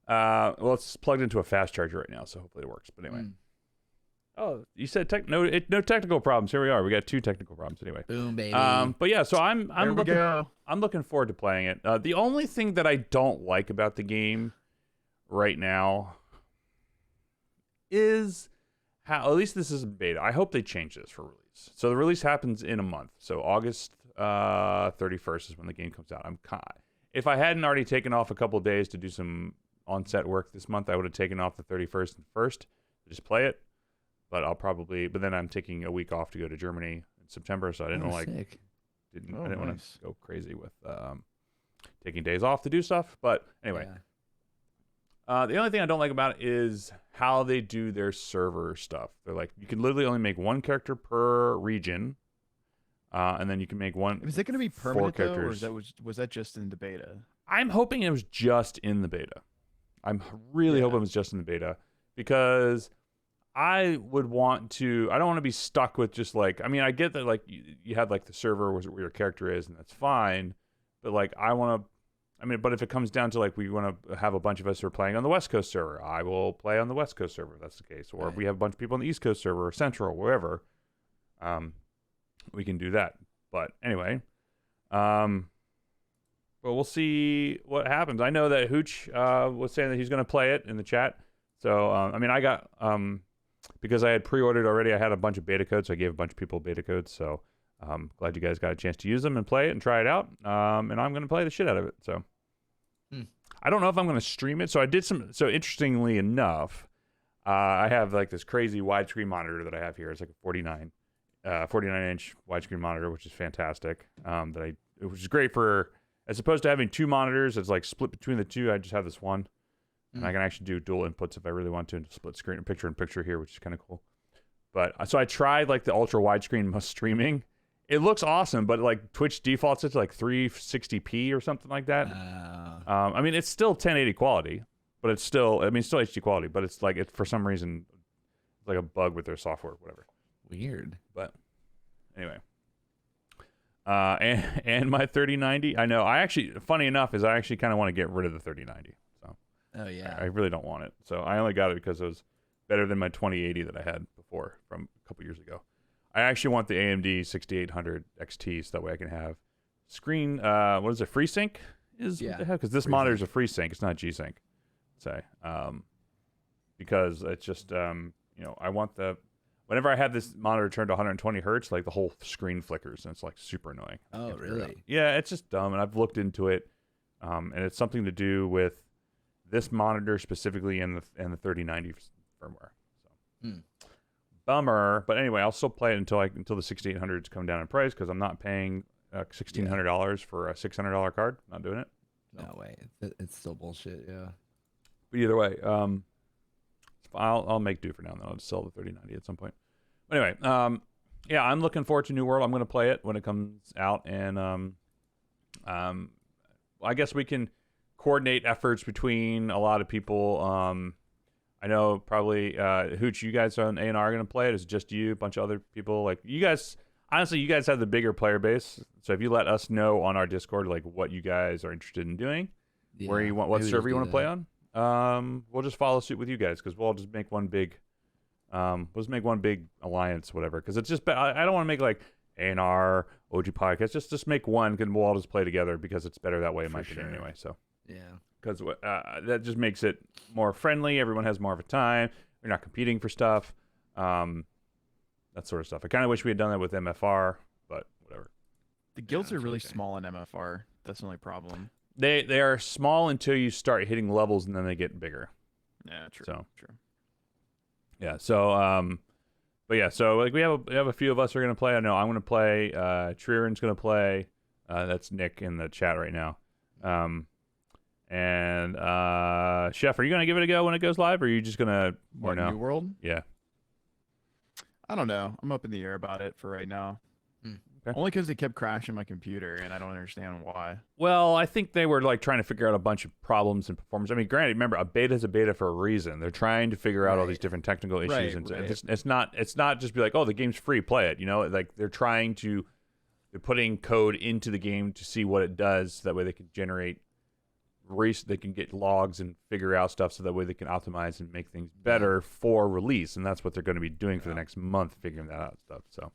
well, it's plugged into a fast charger right now, so hopefully it works. But anyway, oh, you said no technical problems. Here we are. We got 2 technical problems anyway. Boom, baby. But yeah, so I'm There we looking forward to playing it. The only thing that I don't like about the game right now is how, at least this is a beta. I hope they change this for release. So the release happens in a month. So August 31st is when the game comes out. If I hadn't already taken off a couple of days to do some on-set work this month, I would have taken off the 31st and 1st to just play it. But then I'm taking a week off to go to Germany in September, so I didn't want to sick. I didn't want nice. to go crazy with taking days off to do stuff. But anyway, the only thing I don't like about it is how they do their server stuff. They're like, you can literally only make 1 character per region, and then you can make one. Is it going to be 4 permanent though, or characters. was that just in the beta? I'm hoping it was just in the beta. I'm really hoping it was just in the beta, because I would want to. I don't want to be stuck with just like. I mean, I get that like you have like the server where your character is, and that's fine. But like, I want to. I mean, but if it comes down to like we want to have a bunch of us who are playing on the West Coast server, I will play on the West Coast server if that's the case. Or if we have a bunch of people on the East Coast server or Central, wherever, we can do that. But anyway, well, we'll see what happens. I know that Hooch was saying that he's going to play it in the chat. So, I mean, I got, because I had pre-ordered already, I had a bunch of beta codes. So I gave a bunch of people beta codes. So glad you guys got a chance to use them and play it and try it out. And I'm going to play the shit out of it. So I don't know if I'm going to stream it. So I did so interestingly enough, I have like this crazy widescreen monitor that I have here. It's like a 49-inch widescreen monitor, which is fantastic. Which is great for, as opposed to having 2 monitors, it's like split between the 2. I just have this one, and I can actually do dual inputs if I really want to, and split screen, picture in picture here, which is kind of cool. But so I tried like the ultra widescreen streaming. It looks awesome, but like Twitch defaults it to like 360p or something like that. I mean, it's still 1080 quality, but it's still, still HD quality, but it's like, for some reason, it's like a bug with their software, whatever. Weird. But anyway, and my 3090, I know, funny enough, is I actually kind of want to get rid of the 3090. So Oh yeah. I really don't want it. So I only got it because it was better than my 2080 that I had before from a couple years ago. I actually want the AMD 6800 XT so that way I can have screen, what is it, FreeSync? What the heck? Because this monitor is a FreeSync, it's not G-Sync. Because it's just, I want whenever I have this monitor turned to 120 hertz, like the whole screen flickers and it's like super annoying. Oh really? Yeah, it's just dumb, and I've looked into it, and it's something to do with this monitor specifically and the 3090 firmware. So. Bummer, but anyway, I'll still play it until the 6800s come down in price, because I'm not paying $1,600 for a $600 card. Not doing it. So. No way. It's still bullshit. Yeah. But either way, I'll make do for now, and then I'll just sell the 3090 at some point. But anyway, yeah, I'm looking forward to New World. I'm going to play it when it comes out, and I guess we can coordinate efforts between a lot of people. I know probably Hooch, you guys on A&R are going to play it. Is it just you, a bunch of other people? Like you guys, honestly, you guys have the bigger player base. So if you let us know on our Discord like what you guys are interested in doing, where you want, what server you want to play on, we'll just follow suit with you guys, because we'll just make one big, alliance, whatever. Because it's just, I don't want to make like A&R, OG podcast. Just make one, and we'll all just play together, because it's better that way in my opinion anyway. So yeah. Because that just makes it more friendly. Everyone has more of a time. You're not competing for stuff. That sort of stuff. I kind of wish we had done that with MFR, but whatever. The guilds are really small in MFR. That's the only problem. They are small until you start hitting levels, and then they get bigger. Yeah, true. So true. yeah, so but yeah, so like we have a few of us who are gonna play. I know I'm gonna play. Trierin's gonna play. That's Nick in the chat right now. And Chef, are you gonna give it a go when it goes live, or are you just gonna What, New World? Yeah. I don't know. I'm up in the air about it for right now. Okay. Only because it kept crashing my computer, and I don't understand why. Well, I think they were like trying to figure out a bunch of problems and performance. I mean, granted, remember a beta is a beta for a reason. They're trying to figure out all these different technical issues, Right, and right. it's not just be like, oh, the game's free, play it. You know, like they're putting code into the game to see what it does. So that way they can generate they can get logs and figure out stuff, so that way they can optimize and make things better for release. And that's what they're going to be doing for the next month, figuring that out stuff. So.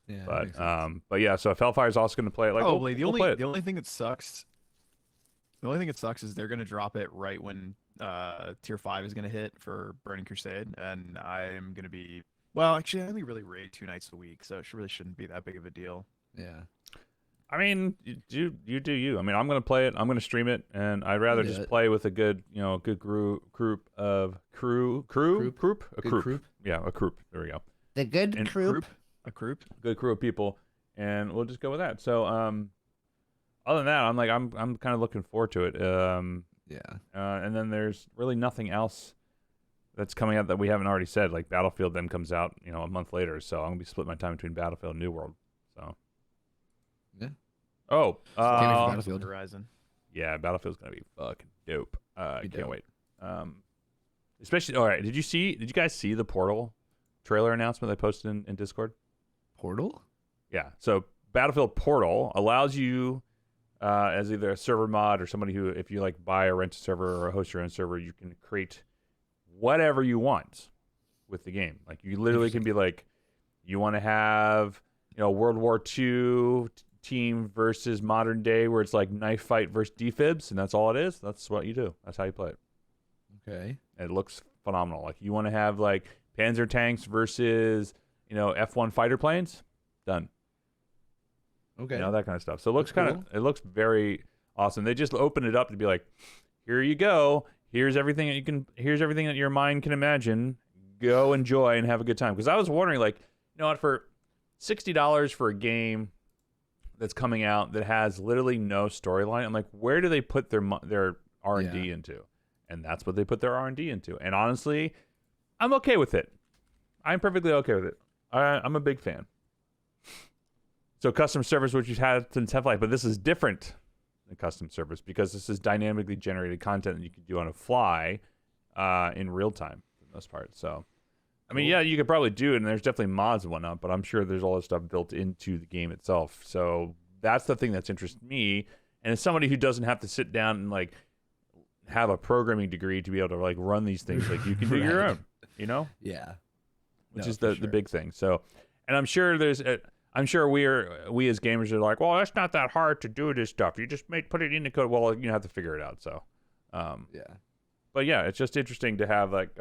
Yeah. But yeah, so if Hellfire's also going to play it, like Probably we'll play it. the only thing that sucks. The only thing that sucks is they're gonna drop it right when tier 5 is gonna hit for Burning Crusade, and I'm gonna be actually I only really raid 2 nights a week, so it really shouldn't be that big of a deal. Yeah. I mean, you do you. I mean, I'm going to play it. I'm going to stream it, and I'd rather just play with a good, good group of crew. Yeah, a group. There we go. The good And group. A group. Good crew of people, and we'll just go with that. So, other than that, I'm kind of looking forward to it. And then there's really nothing else that's coming out that we haven't already said. Like Battlefield then comes out, a month later. So I'm gonna be splitting my time between Battlefield and New World. So. Yeah. Oh. Battlefield. Horizon. Yeah, Battlefield's gonna be fucking dope. I can't wait. Especially, all right. Did you guys see the Portal trailer announcement they posted in Discord? Portal? Yeah. So Battlefield Portal allows you, as either a server mod or somebody who, if you like buy or rent a server or host your own server, you can create whatever you want with the game. Like you literally can be like, you want to have, World War II team versus modern day, where it's like knife fight versus defibs, and that's all it is. That's what you do. That's how you play it. Okay. It looks phenomenal. Like you want to have like Panzer tanks versus F1 fighter planes, done. Okay. That kind of stuff. So it looks Cool. it looks very awesome. They just open it up to be like, here you go. Here's everything that your mind can imagine. Go enjoy and have a good time. Because I was wondering, like, what, for $60 for a game that's coming out that has literally no storyline, I'm like, where do they put their R&D into? And that's what they put their R&D into. And honestly, I'm okay with it. I'm perfectly okay with it. I'm a big fan. So custom servers, which you've had since Half-Life, but this is different than custom servers because this is dynamically generated content that you can do on a fly in real time for the most part. So, I mean, yeah, you could probably do it, and there's definitely mods and whatnot, but I'm sure there's all this stuff built into the game itself. So that's the thing that's interested me. And as somebody who doesn't have to sit down and like have a programming degree to be able to like run these things, like you can do your own, Yeah. which is the big thing. So, and I'm sure we as gamers are like, well, it's not that hard to do this stuff. You just put it in the code. Well, you have to figure it out. So, but yeah, it's just interesting to have like,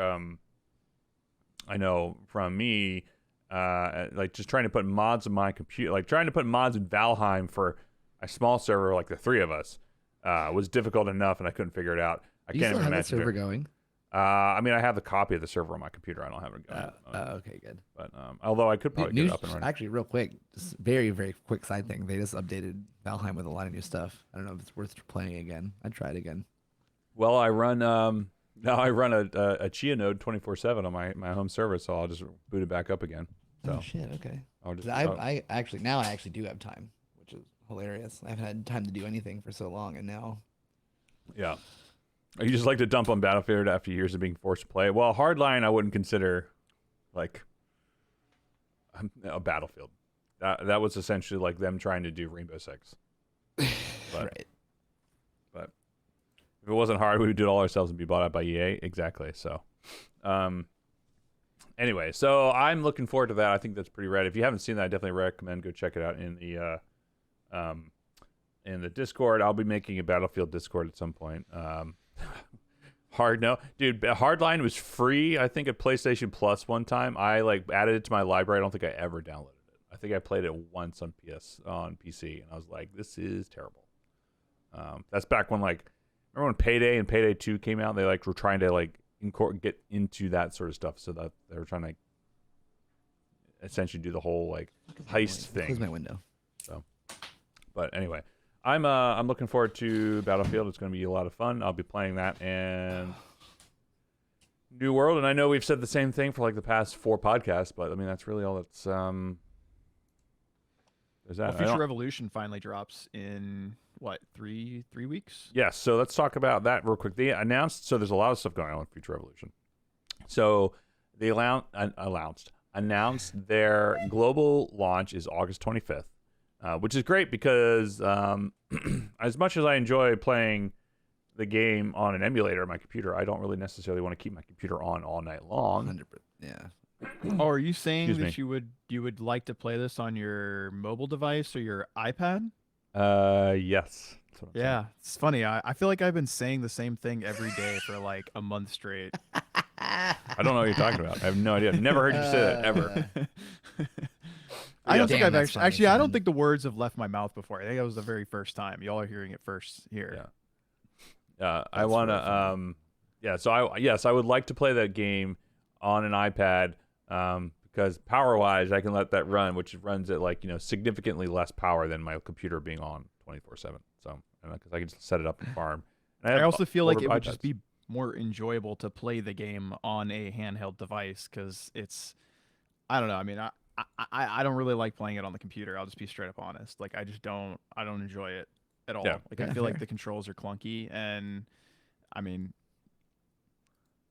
I know from me, like just trying to put mods in my computer, like trying to put mods in Valheim for a small server like the three of us, was difficult enough, and I couldn't figure it out. I can't even have imagine that server going. I mean, I have the copy of the server on my computer. I don't have it going. Okay, good. But although I could probably get it up and running. Actually, real quick, just very, very quick side thing. They just updated Valheim with a lot of new stuff. I don't know if it's worth playing again. I'd try it again. Well, I run now I run a Chia node 24/7 on my home server, so I'll just boot it back up again. So Oh shit! Okay. I'll just I actually do have time, which is hilarious. I haven't had time to do anything for so long, and now. yeah. You just like to dump on Battlefield after years of being forced to play. Well, Hardline I wouldn't consider like a Battlefield. That was essentially like them trying to do Rainbow Six. But, Right. But if it wasn't hard, we would do it all ourselves and be bought out by EA. Exactly. So, anyway, so I'm looking forward to that. I think that's pretty rad. If you haven't seen that, I definitely recommend go check it out in the Discord. I'll be making a Battlefield Discord at some point. Hardline was free, I think, at PlayStation Plus one time. I like added it to my library. I don't think I ever downloaded it. I think I played it once on PC, and I was like, this is terrible. That's back when like remember when Payday and Payday 2 came out. They like were trying to like get into that sort of stuff, so that they were trying to essentially do the whole like heist thing. Close my window. So, but anyway, I'm looking forward to Battlefield. It's going to be a lot of fun. I'll be playing that and New World, and I know we've said the same thing for like the past 4 podcasts, but I mean that's really all that's there's that. Well, Future Revolution finally drops in what 3 weeks? Yes, so let's talk about that real quick. They announced, so there's a lot of stuff going on with Future Revolution. So they announced their global launch is August 25th, which is great because as much as I enjoy playing the game on an emulator on my computer, I don't really necessarily want to keep my computer on all night long. 100%. Yeah. Oh, are you saying Excuse that you would like to play this on your mobile device or your iPad? Yes. That's what I'm Yeah, it's funny. I feel like I've been saying the same thing every day for like a month straight. I don't know what you're talking about. I have no idea. I've never heard you say that ever. I don't think Damn, I've that's actually. funny. I don't think the words have left my mouth before. I think that was the very first time. Y'all are hearing it first here. Yeah. I want to. So I would like to play that game on an iPad. Because power-wise, I can let that run, which runs at like significantly less power than my computer being on 24/7. So, because I can just set it up and farm. And I also feel like it would iPads. just be more enjoyable to play the game on a handheld device because it's. I don't know. I mean, I don't really like playing it on the computer. I'll just be straight up honest. Like I just don't. I don't enjoy it at all. Yeah. Like I feel like the controls are clunky, and I mean.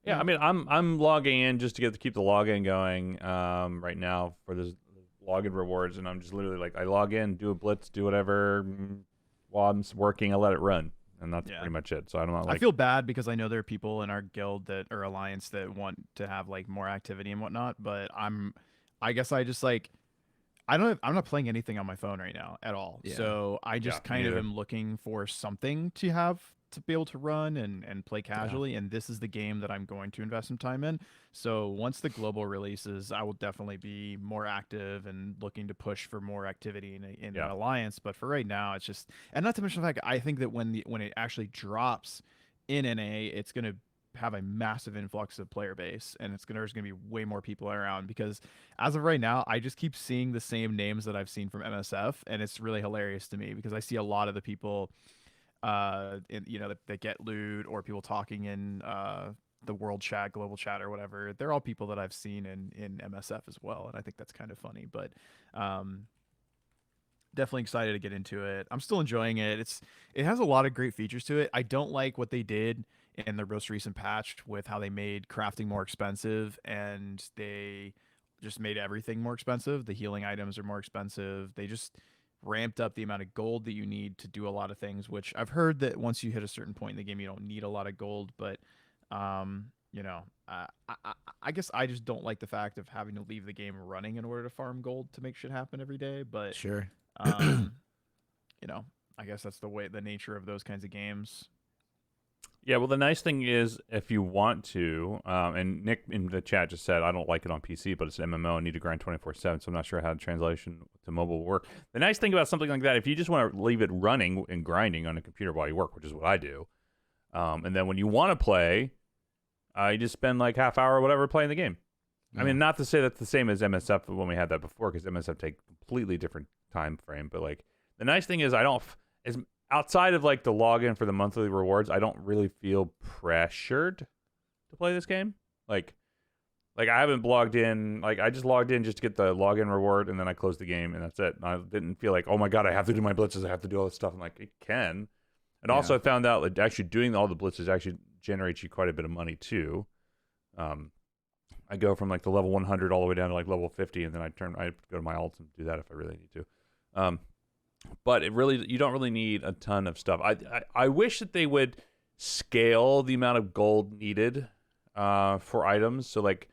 Yeah, I mean, I'm logging in just to keep the login going right now for this login rewards, and I'm just literally like I log in, do a blitz, do whatever while I'm working, I let it run, and that's pretty much it. So I don't know. Like, I feel bad because I know there are people in our guild that or alliance that want to have like more activity and whatnot, but I guess I just like I'm not playing anything on my phone right now at all. Yeah. So I just kind of neither. am looking for something to have to be able to run and play casually, and this is the game that I'm going to invest some time in. So once the global releases, I will definitely be more active and looking to push for more activity in an alliance. But for right now, it's just, and not to mention the fact I think that when it actually drops in NA, it's going to have a massive influx of player base, and there's going to be way more people around because as of right now, I just keep seeing the same names that I've seen from MSF, and it's really hilarious to me because I see a lot of the people that get loot or people talking in the world chat, global chat or whatever. They're all people that I've seen in MSF as well, and I think that's kind of funny. But definitely excited to get into it. I'm still enjoying it. It has a lot of great features to it. I don't like what they did in the most recent patch with how they made crafting more expensive, and they just made everything more expensive. The healing items are more expensive. They just ramped up the amount of gold that you need to do a lot of things, which I've heard that once you hit a certain point in the game, you don't need a lot of gold. But, I guess I just don't like the fact of having to leave the game running in order to farm gold to make shit happen every day. But, Sure. I guess that's the nature of those kinds of games. Yeah, well, the nice thing is if you want to, and Nick in the chat just said, I don't like it on PC, but it's an MMO and need to grind 24/7, so I'm not sure how the translation to mobile will work. The nice thing about something like that, if you just want to leave it running and grinding on a computer while you work, which is what I do, and then when you want to play, you just spend like half hour or whatever playing the game. I mean, not to say that's the same as MSF when we had that before, because MSF take a completely different time frame, but like the nice thing is outside of like the login for the monthly rewards, I don't really feel pressured to play this game. Like I haven't logged in. Like I just logged in just to get the login reward, and then I closed the game, and that's it. I didn't feel like, oh my god, I have to do my blitzes. I have to do all this stuff. I'm like, it can. And also, I found out that actually doing all the blitzes actually generates you quite a bit of money too. I go from like the level 100 all the way down to like level 50, and then I go to my alts and do that if I really need to. But you don't really need a ton of stuff. I wish that they would scale the amount of gold needed for items. So like,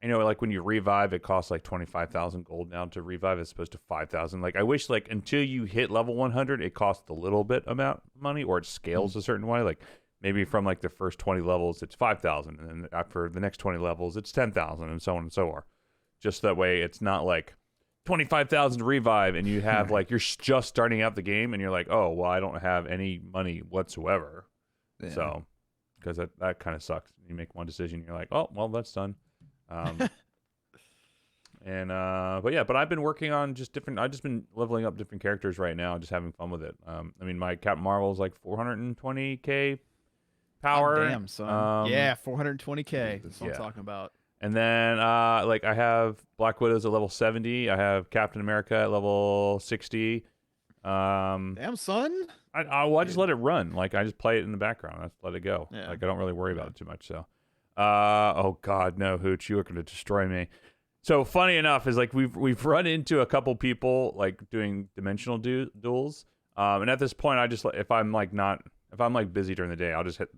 like when you revive, it costs like 25,000 gold now to revive as opposed to 5,000. Like I wish like until you hit level 100, it costs a little bit amount of money, or it scales a certain way. Like maybe from like the first 20 levels, it's 5,000, and then after the next 20 levels, it's 10,000, and so on and so on. Just that way, it's not like 25,000 to revive, and you have like you're just starting out the game, and you're like, oh well, I don't have any money whatsoever, Yeah. so because that kind of sucks. You make one decision, you're like, oh well, that's done. But I've been working on just different. I've just been leveling up different characters right now, just having fun with it. I mean, my Captain Marvel is like 420k power. God damn, son. Yeah, 420k. That's what yeah. I'm talking about. And then like I have Black Widow's at level 70. I have Captain America at level 60. Damn, son. I just let it run. Like I just play it in the background. I just let it go. Yeah. Like I don't really worry about it too much. So, oh God, no, Hooch, you are going to destroy me. So funny enough is like we've run into a couple people like doing dimensional duels. And at this point, I just if I'm busy during the day, I'll just hit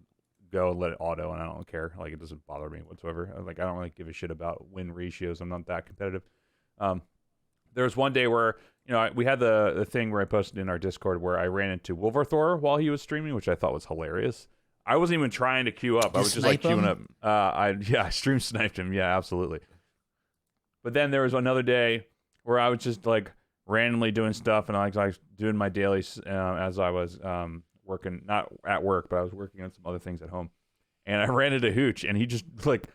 go and let it auto, and I don't care. Like it doesn't bother me whatsoever. Like I don't really give a shit about win ratios. I'm not that competitive. There was one day where we had the thing where I posted in our Discord where I ran into Wolverthor while he was streaming, which I thought was hilarious. I wasn't even trying to queue up. I was just like queuing up. I stream sniped him. Yeah, absolutely. But then there was another day where I was just like randomly doing stuff, and I was doing my dailies as I was working, not at work, but I was working on some other things at home. And I ran into Hooch, and he just like,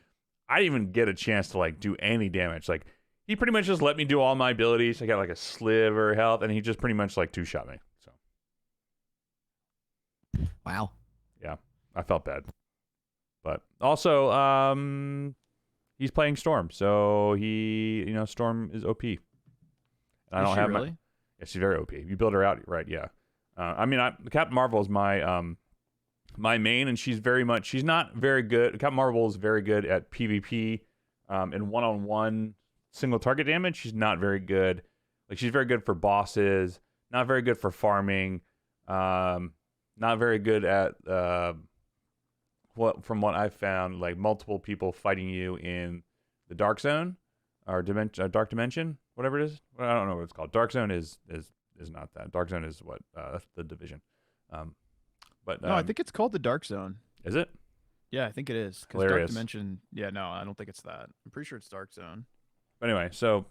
I didn't even get a chance to like do any damage. Like he pretty much just let me do all my abilities. I got like a sliver of health, and he just pretty much like two-shot me. So Wow. yeah, I felt bad. But also, he's playing Storm, so Storm is OP. And I don't have really? Yeah, she's very OP. You build her out right, yeah. Captain Marvel is my my main, and she's not very good. Captain Marvel is very good at PvP, and one-on-one single target damage. She's not very good. Like she's very good for bosses, not very good for farming, not very good at from what I've found, like multiple people fighting you in the Dark Zone or Dark Dimension, whatever it is. I don't know what it's called. Dark Zone is not that. Dark Zone is what that's the division. No, I think it's called the Dark Zone. Is it? Yeah, I think it is. Hilarious. Dark Dimension. Yeah, no, I don't think it's that. I'm pretty sure it's Dark Zone. But anyway, so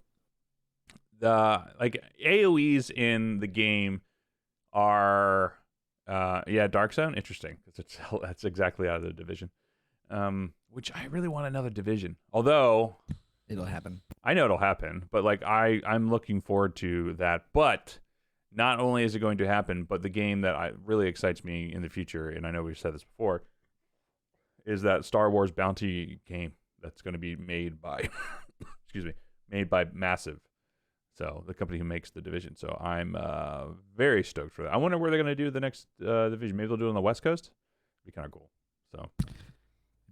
the like AOE's in the game are Dark Zone. Interesting, because that's exactly out of the division. Which I really want another division. Although It'll happen. I know it'll happen, but like I'm looking forward to that. But not only is it going to happen, but the game that really excites me in the future, and I know we've said this before, is that Star Wars bounty game that's going to be made by made by Massive. So the company who makes the division. So I'm very stoked for that. I wonder where they're going to do the next division. Maybe they'll do it on the West Coast. It'd be kind of cool. So It'd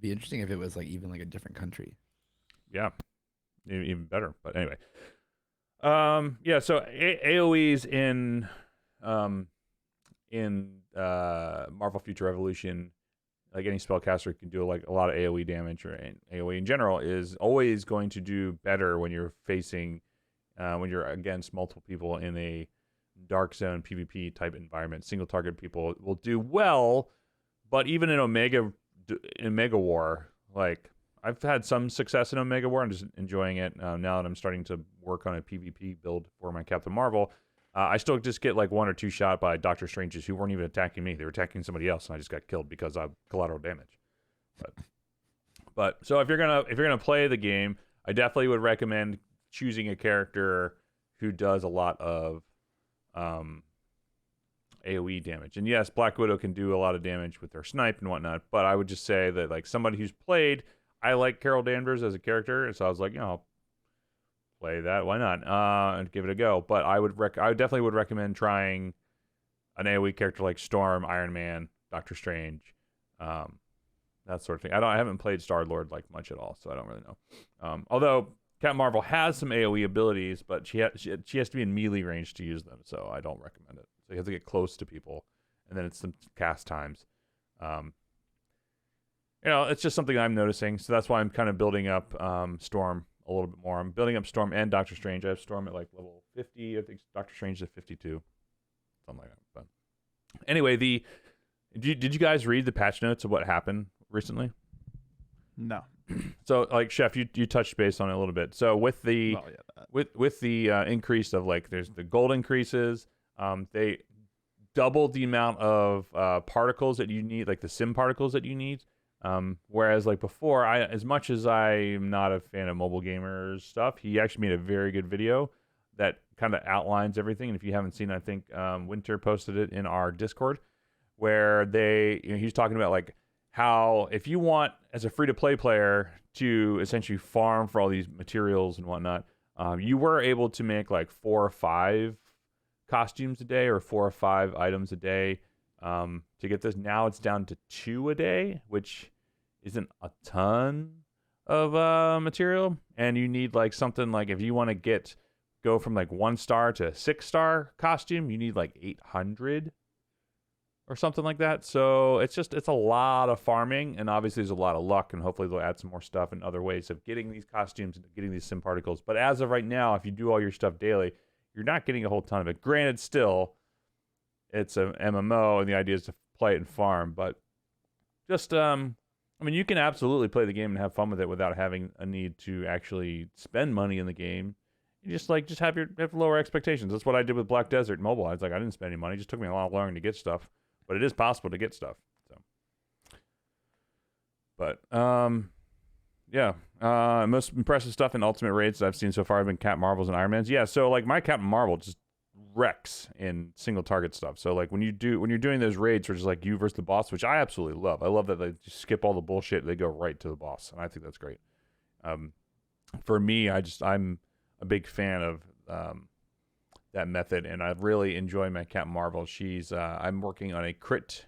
be interesting if it was like even like a different country. yeah, even better. But anyway, So AOE's in Marvel Future Revolution. Like any spellcaster can do like a lot of AOE damage, or AOE in general is always going to do better when you're facing. When you're against multiple people in a Dark Zone PvP type environment, single target people will do well, but even in Omega War, like I've had some success in Omega War. I'm just enjoying it now that I'm starting to work on a PvP build for my Captain Marvel. I still just get like one or two shot by Doctor Stranges who weren't even attacking me; they were attacking somebody else, and I just got killed because of collateral damage. But so if you're gonna play the game, I definitely would recommend choosing a character who does a lot of AoE damage. And yes, Black Widow can do a lot of damage with her snipe and whatnot, but I would just say that like somebody who's played, I like Carol Danvers as a character, and so I was like, I'll play that, why not, and give it a go. But I definitely would recommend trying an AoE character like Storm, Iron Man, Doctor Strange, that sort of thing. I haven't played Star-Lord like much at all, so I don't really know. Although Captain Marvel has some AoE abilities, but she has to be in melee range to use them, so I don't recommend it. So you have to get close to people, and then it's some cast times. It's just something I'm noticing, so that's why I'm kind of building up Storm a little bit more. I'm building up Storm and Doctor Strange. I have Storm at like level 50. I think Doctor Strange is at 52, something like that. But anyway, did you guys read the patch notes of what happened recently? No. So like Chef, you touched base on it a little bit. So with the Well, yeah, that. with the increase of like there's the gold increases, they doubled the amount of particles that you need, like the sim particles that you need. Whereas like before, as much as I'm not a fan of mobile gamers stuff, he actually made a very good video that kind of outlines everything. And if you haven't seen, I think Winter posted it in our Discord, where he's talking about like how if you want as a free to play player to essentially farm for all these materials and whatnot, you were able to make like 4 or 5 costumes a day or 4 or 5 items a day to get this. Now it's down to 2 a day, which isn't a ton of material. And you need like something like if you want to go from like 1 star to 6-star costume, you need like 800 or something like that. So it's a lot of farming, and obviously there's a lot of luck, and hopefully they'll add some more stuff and other ways of getting these costumes and getting these sim particles. But as of right now, if you do all your stuff daily, you're not getting a whole ton of it. Granted, still, it's a MMO, and the idea is to play it and farm. But just, I mean, you can absolutely play the game and have fun with it without having a need to actually spend money in the game. You just have lower expectations. That's what I did with Black Desert Mobile. I was like, I didn't spend any money. It just took me a lot longer to get stuff, but it is possible to get stuff. So, but yeah. Most impressive stuff in Ultimate Raids that I've seen so far have been Captain Marvels and Iron Mans. Yeah, so like my Captain Marvel just wrecks in single target stuff. So like when you're doing those raids where it's like you versus the boss, which I absolutely love. I love that they just skip all the bullshit. They go right to the boss, and I think that's great. For me, I'm a big fan of that method, and I really enjoy my Captain Marvel. I'm working on a crit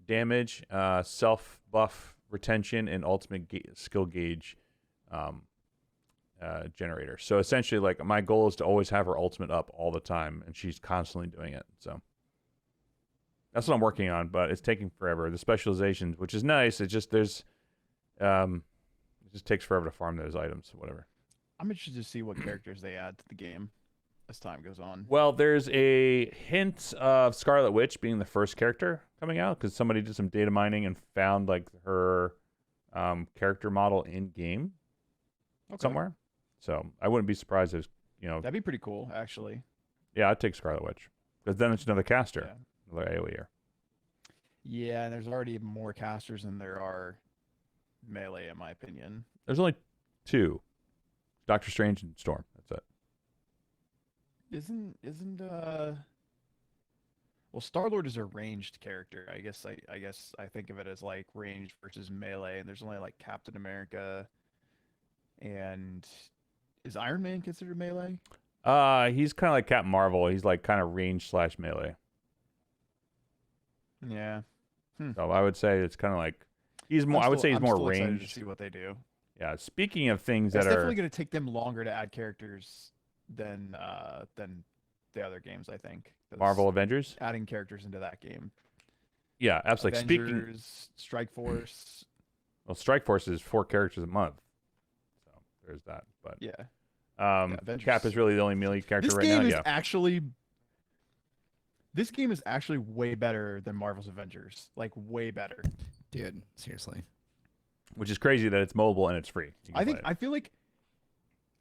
damage, self buff retention, and ultimate skill gauge generator. So essentially, like my goal is to always have her ultimate up all the time, and she's constantly doing it. So that's what I'm working on, but it's taking forever. The specializations, which is nice, it just it just takes forever to farm those items, whatever. I'm interested to see what characters they add to the game as time goes on. Well, there's a hint of Scarlet Witch being the first character coming out because somebody did some data mining and found like her character model in game somewhere. So I wouldn't be surprised if that'd be pretty cool, actually. Yeah, I'd take Scarlet Witch because then it's another caster, Yeah. another AoEer. Yeah, and there's already more casters than there are melee, in my opinion. There's only 2. Doctor Strange and Storm. That's it. Isn't well, Star-Lord is a ranged character. I guess I think of it as like ranged versus melee, and there's only like Captain America, and is Iron Man considered melee? He's kind of like Captain Marvel. He's like kind of range / melee. Yeah. So I would say it's kind of like he's more. I would say he's more excited ranged. to see what they do. Yeah. Speaking of things It's that definitely are going to take them longer to add characters than the other games. I think Marvel Avengers, adding characters into that game. Yeah, absolutely. Avengers, Strike Force. Well, Strike Force is 4 characters a month, so there's that. But Yeah. Cap is really the only melee character This right game now. is Yeah. actually. This game is actually way better than Marvel's Avengers. Like way better. Dude, seriously. Which is crazy that it's mobile and it's free. You can play it.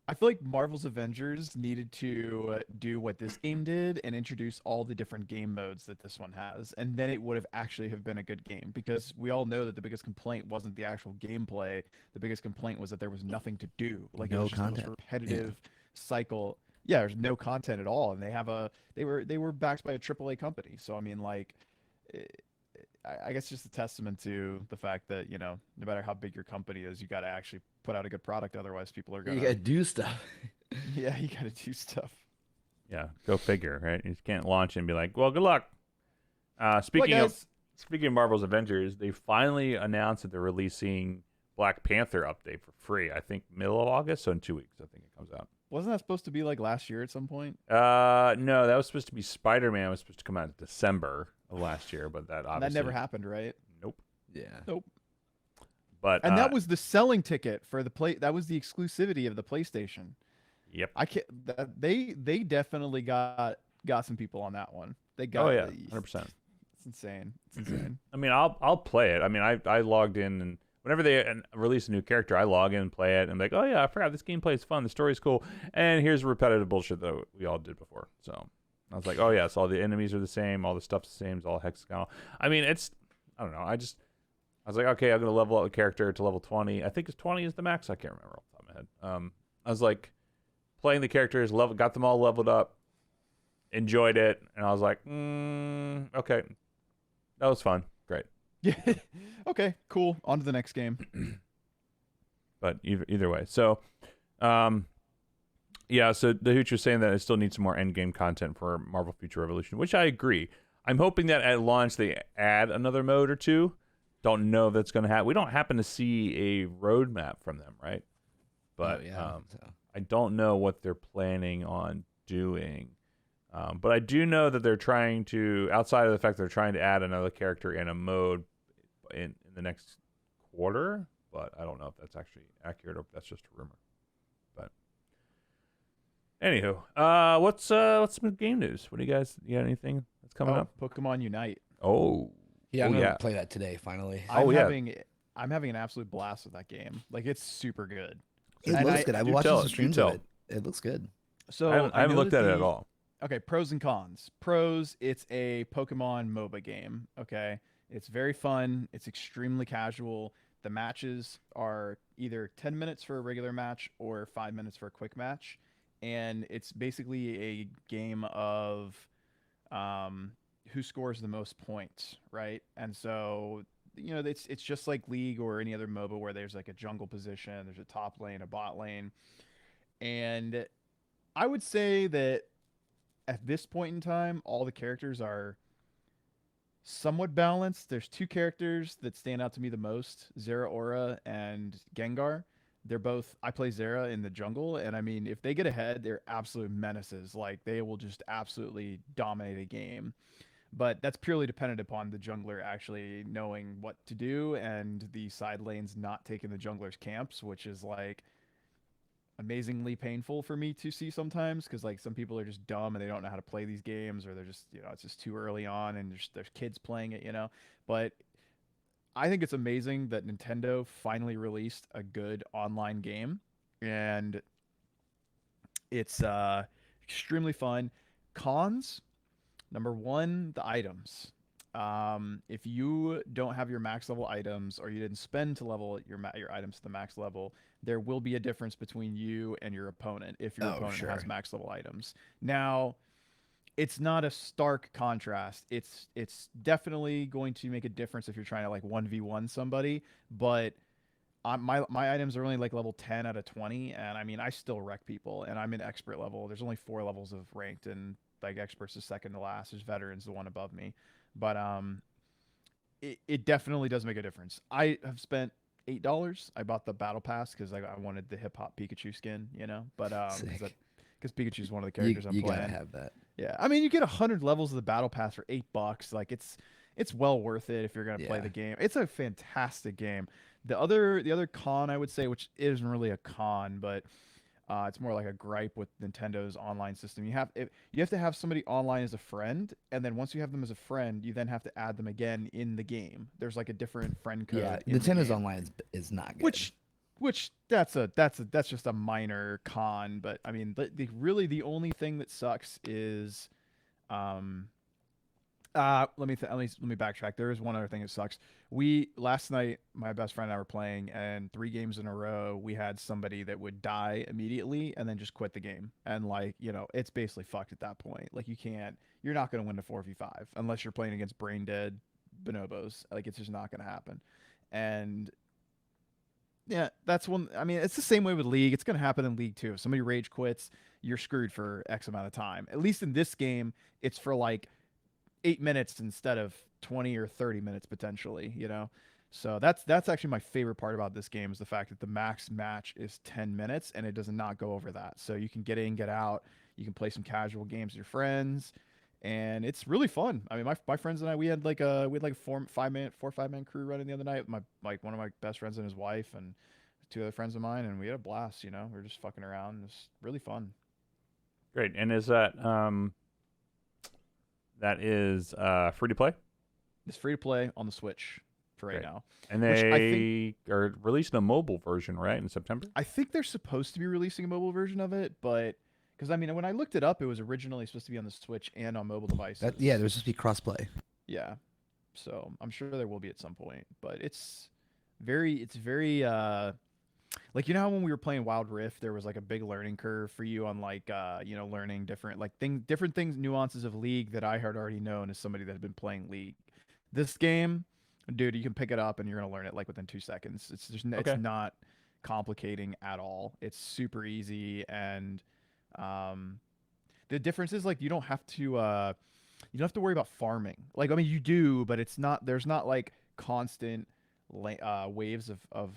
I feel like Marvel's Avengers needed to do what this game did and introduce all the different game modes that this one has, and then it would have actually have been a good game, because we all know that the biggest complaint wasn't the actual gameplay. The biggest complaint was that there was nothing to do. Like it No was just the most content. repetitive cycle. Yeah, there's no content at all, and they were backed by a AAA company. So I mean, like, I guess just a testament to the fact that no matter how big your company is, you got to actually put out a good product. Otherwise, people are gonna. You gotta do stuff. Yeah, you got to do stuff. Yeah, go figure, right? You can't launch and be like, "Well, good luck." Speaking Speaking of Marvel's Avengers, they finally announced that they're releasing Black Panther update for free. I think middle of August, so in 2 weeks, I think it comes out. wasn't that supposed to be like last year at some point? No, that was supposed to be Spider-Man. Was supposed to come out in December of last year, but that obviously That never happened, right? Nope. Yeah. Nope. But And that was the selling ticket for the play. That was the exclusivity of the PlayStation. Yep. I can't. They definitely got some people on that one. They got. Oh yeah, 100%. It's insane. It's insane. I mean, I'll play it. I mean, I logged in and whenever they release a new character, I log in and play it, and I'm like, oh yeah, I forgot this gameplay is fun, the story's cool, and here's repetitive bullshit that we all did before. So I was like, oh yeah, so all the enemies are the same, all the stuff's the same, it's all hexagonal. I mean, I don't know. I was like, okay, I'm gonna level up the character to level 20. I think it's 20 is the max. I can't remember off the top of my head. I was like playing the characters, got them all leveled up, enjoyed it, and I was like, okay, that was fun, great. Yeah. Okay, cool. On to the next game. But either way, so yeah, so the Hooch was saying that it still needs some more end game content for Marvel Future Revolution, which I agree. I'm hoping that at launch they add another mode or two. Don't know if that's going to happen. We don't happen to see a roadmap from them, right? But I don't know what they're planning on doing. But I do know that they're trying to, outside of the fact they're trying to add another character in a mode in the next quarter. But I don't know if that's actually accurate or if that's just a rumor. But anywho, what's some game news? What do you got anything that's coming up? Pokemon Unite. Oh. Yeah, I'm gonna play that today finally. I'm having an absolute blast with that game. Like, it's super good. It looks good. I've watched some streams of it. It looks good. So I haven't looked at it at all. Okay, pros and cons. Pros, it's a Pokemon MOBA game. Okay, it's very fun. It's extremely casual. The matches are either 10 minutes for a regular match or 5 minutes for a quick match, and it's basically a game of who scores the most points, right? And so, it's just like League or any other MOBA where there's like a jungle position, there's a top lane, a bot lane, and I would say that at this point in time, all the characters are somewhat balanced. There's two characters that stand out to me the most, Zeraora and Gengar. I play Zera in the jungle, and I mean, if they get ahead, they're absolute menaces. Like, they will just absolutely dominate a game. But that's purely dependent upon the jungler actually knowing what to do and the side lanes not taking the jungler's camps, which is like amazingly painful for me to see sometimes, because like some people are just dumb and they don't know how to play these games, or they're just, it's just too early on and there's kids playing it, But I think it's amazing that Nintendo finally released a good online game, and it's extremely fun. Cons, number one, the items. If you don't have your max level items, or you didn't spend to level your items to the max level, there will be a difference between you and your opponent if your opponent has max level items. Now, it's not a stark contrast. It's definitely going to make a difference if you're trying to like 1v1 somebody, but my items are only like level 10 out of 20, and I mean, I still wreck people, and I'm in expert level. There's only 4 levels of ranked, and like experts is second to last. There's veterans the one above me, but it definitely does make a difference. I have spent $8. I bought the battle pass because I wanted the hip hop Pikachu skin, but because Pikachu is one of the characters I'm playing. You gotta have that. Yeah, I mean, you get 100 levels of the battle pass for $8. Like, it's well worth it if you're gonna play the game. It's a fantastic game. The other con I would say, which isn't really a con, but it's more like a gripe with Nintendo's online system. You have to have somebody online as a friend, and then once you have them as a friend, you then have to add them again in the game. There's like a different friend code. Yeah, Nintendo's online is not good. Which that's just a minor con, but I mean, the only thing that sucks is, let me backtrack. There is one other thing that sucks. Last night, my best friend and I were playing, and 3 games in a row, we had somebody that would die immediately and then just quit the game. And like, it's basically fucked at that point. Like, you're not going to win a 4v5 unless you're playing against brain dead bonobos. Like, it's just not going to happen. And yeah, that's one. I mean, it's the same way with League. It's going to happen in League too. If somebody rage quits, you're screwed for X amount of time. At least in this game, it's for like 8 minutes instead of 20 or 30 minutes potentially, So that's actually my favorite part about this game, is the fact that the max match is 10 minutes and it does not go over that. So you can get in, get out. You can play some casual games with your friends, and it's really fun. I mean, my friends and I, we had like a 4 or 5 man crew running the other night with one of my best friends and his wife and 2 other friends of mine, and we had a blast. We were just fucking around. It's really fun. Great. And is that is free to play? It's free to play on the Switch. for right now. And Which I think they are releasing a mobile version, right, in September? they're supposed to be releasing a mobile version of it, but because I mean when I looked it up, it was originally supposed to be on the Switch and on mobile devices. Yeah, there's supposed to be crossplay. Yeah. So I'm sure there will be at some point, but it's very like how when we were playing Wild Rift there was like a big learning curve for you on like learning different different things, nuances of League that I had already known as somebody that had been playing League. This game, dude, you can pick it up and you're going to learn it like within 2 seconds. It's Okay. not complicating at all. It's super easy, and um the difference is like you don't have to worry about farming. Like, I mean, you do, but there's not like constant waves of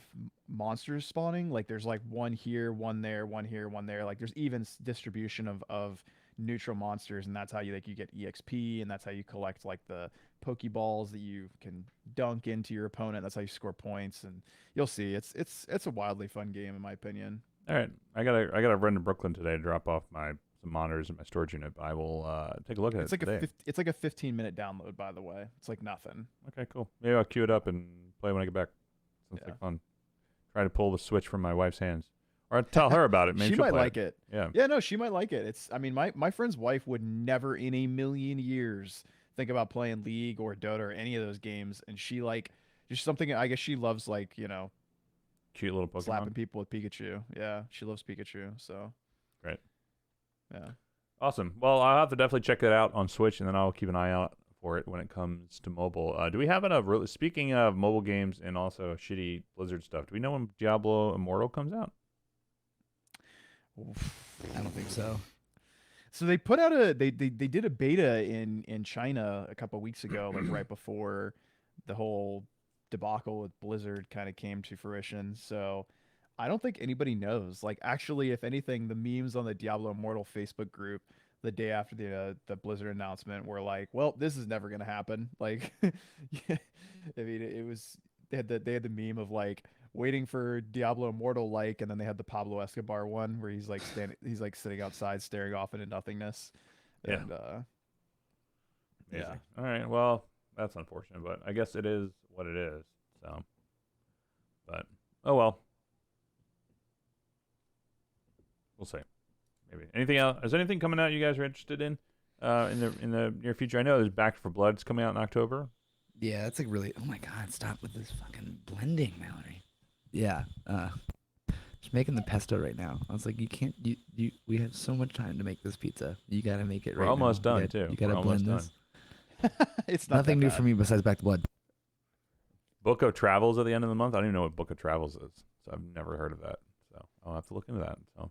monsters spawning. Like, there's like one here, one there, one here, one there. Like, there's even distribution of neutral monsters, and that's how you get EXP, and that's how you collect like the Pokeballs that you can dunk into your opponent. That's how you score points, and you'll see. It's a wildly fun game in my opinion. All right. I gotta run to Brooklyn today to drop off some monitors in my storage unit, but I will take a look at it today. It's like a 15-minute download, by the way. It's like nothing. Okay, cool. Maybe I'll queue it up and play when I get back. Sounds like fun. Try to pull the Switch from my wife's hands. Or I'll tell her about it. Maybe she she'll might play like it. Yeah. Yeah, no, she might like it. I mean, my friend's wife would never in a million years think about playing League or Dota or any of those games, and she like just something. I guess she loves like Cute little Pokemon. slapping people with Pikachu. Yeah, she loves Pikachu. So great. Yeah. Awesome. Well, I'll have to definitely check it out on Switch, and then I'll keep an eye out for it when it comes to mobile. Do we have enough? Speaking of mobile games and also shitty Blizzard stuff, do we know when Diablo Immortal comes out? I don't think so. So they put out they did a beta in China a couple weeks ago, like right before the whole debacle with Blizzard kind of came to fruition. So I don't think anybody knows. Like, actually, if anything, the memes on the Diablo Immortal Facebook group the day after the Blizzard announcement were like, "Well, this is never gonna happen." Like, yeah, I mean, it was they had the meme of like waiting for Diablo Immortal, like, and then they had the Pablo Escobar one where he's like sitting outside staring off into nothingness. Yeah. And Amazing. All right. Well, that's unfortunate, but I guess it is what it is. So, but oh well. We'll see. Maybe anything else? Is anything coming out you guys are interested in the near future? I know there's Back 4 Blood's coming out in October. Yeah, that's like really. Oh my God! Stop with this fucking blending, Mallory. Yeah. Just making the pesto right now. I was like, you can't. We have so much time to make this pizza. You gotta make it right. We're almost now. done too. You gotta We're blend almost this. It's not Nothing that new bad. for me besides Back to Blood. Book of Travels at the end of the month. I don't even know what Book of Travels is, so I've never heard of that. So I'll have to look into that. So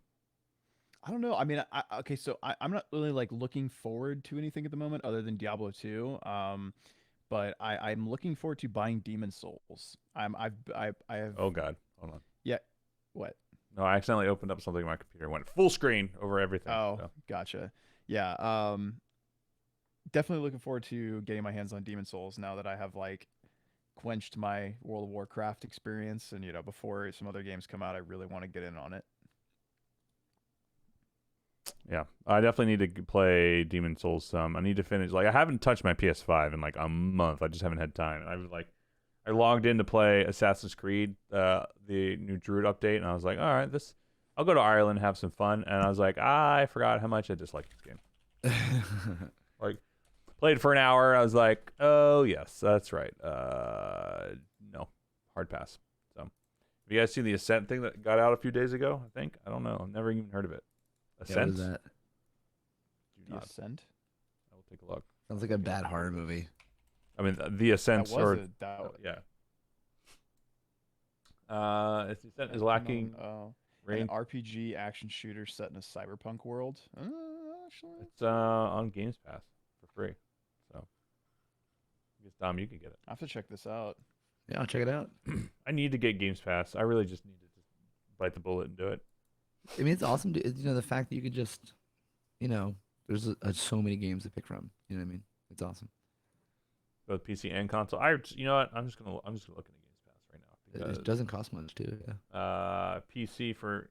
I don't know. I mean, okay, so I'm not really like looking forward to anything at the moment other than Diablo 2. But I'm looking forward to buying Demon Souls. I have. oh god, hold on. Yeah. What? No, I accidentally opened up something on my computer. It went full screen over everything. Oh, so. gotcha. Yeah. Definitely looking forward to getting my hands on Demon Souls now that I have like quenched my World of Warcraft experience, and before some other games come out, I really want to get in on it. Yeah, I definitely need to play Demon Souls some. I need to finish. Like, I haven't touched my PS5 in like a month. I just haven't had time. And I logged in to play Assassin's Creed, the new Druid update, and I was like, all right, I'll go to Ireland, have some fun. And I was like, I forgot how much I dislike this game. Like, played for an hour. I was like, oh yes, that's right. No, hard pass. So, have you guys seen the Ascent thing that got out a few days ago? I don't know. I've never even heard of it. Yeah, what Ascent. is that? Do The not. Ascent. I will take a look. Sounds like a bad horror movie. I mean, the Ascent yeah. Ascent is lacking an range. RPG action shooter set in a cyberpunk world. Actually, It's on Games Pass for free. So, I guess Dom, you can get it. I have to check this out. Yeah, I'll check it out. I need to get Games Pass. I really just need to bite the bullet and do it. I mean, it's awesome. The fact that you could just, there's so many games to pick from. You know what I mean? It's awesome. Both PC and console. You know what? I'm just gonna look into Games Pass right now. It doesn't cost much too. Yeah. PC for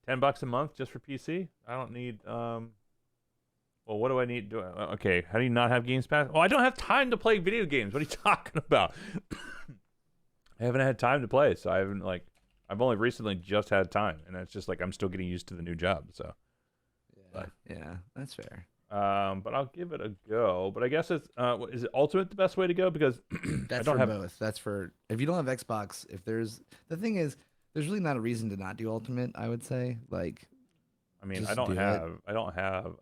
$10 a month just for PC. I don't need Well, what do I need? Okay, how do you not have Games Pass? Oh, I don't have time to play video games. What are you talking about? I haven't had time to play, so I've only recently just had time, and it's just like I'm still getting used to the new job. So, Yeah, that's fair. but I'll give it a go. But I guess it's is it Ultimate the best way to go? Because I That's don't for have. both. That's for if you don't have Xbox. If there's the thing is, there's really not a reason to not do Ultimate. I would say like I mean, just do it. I don't have.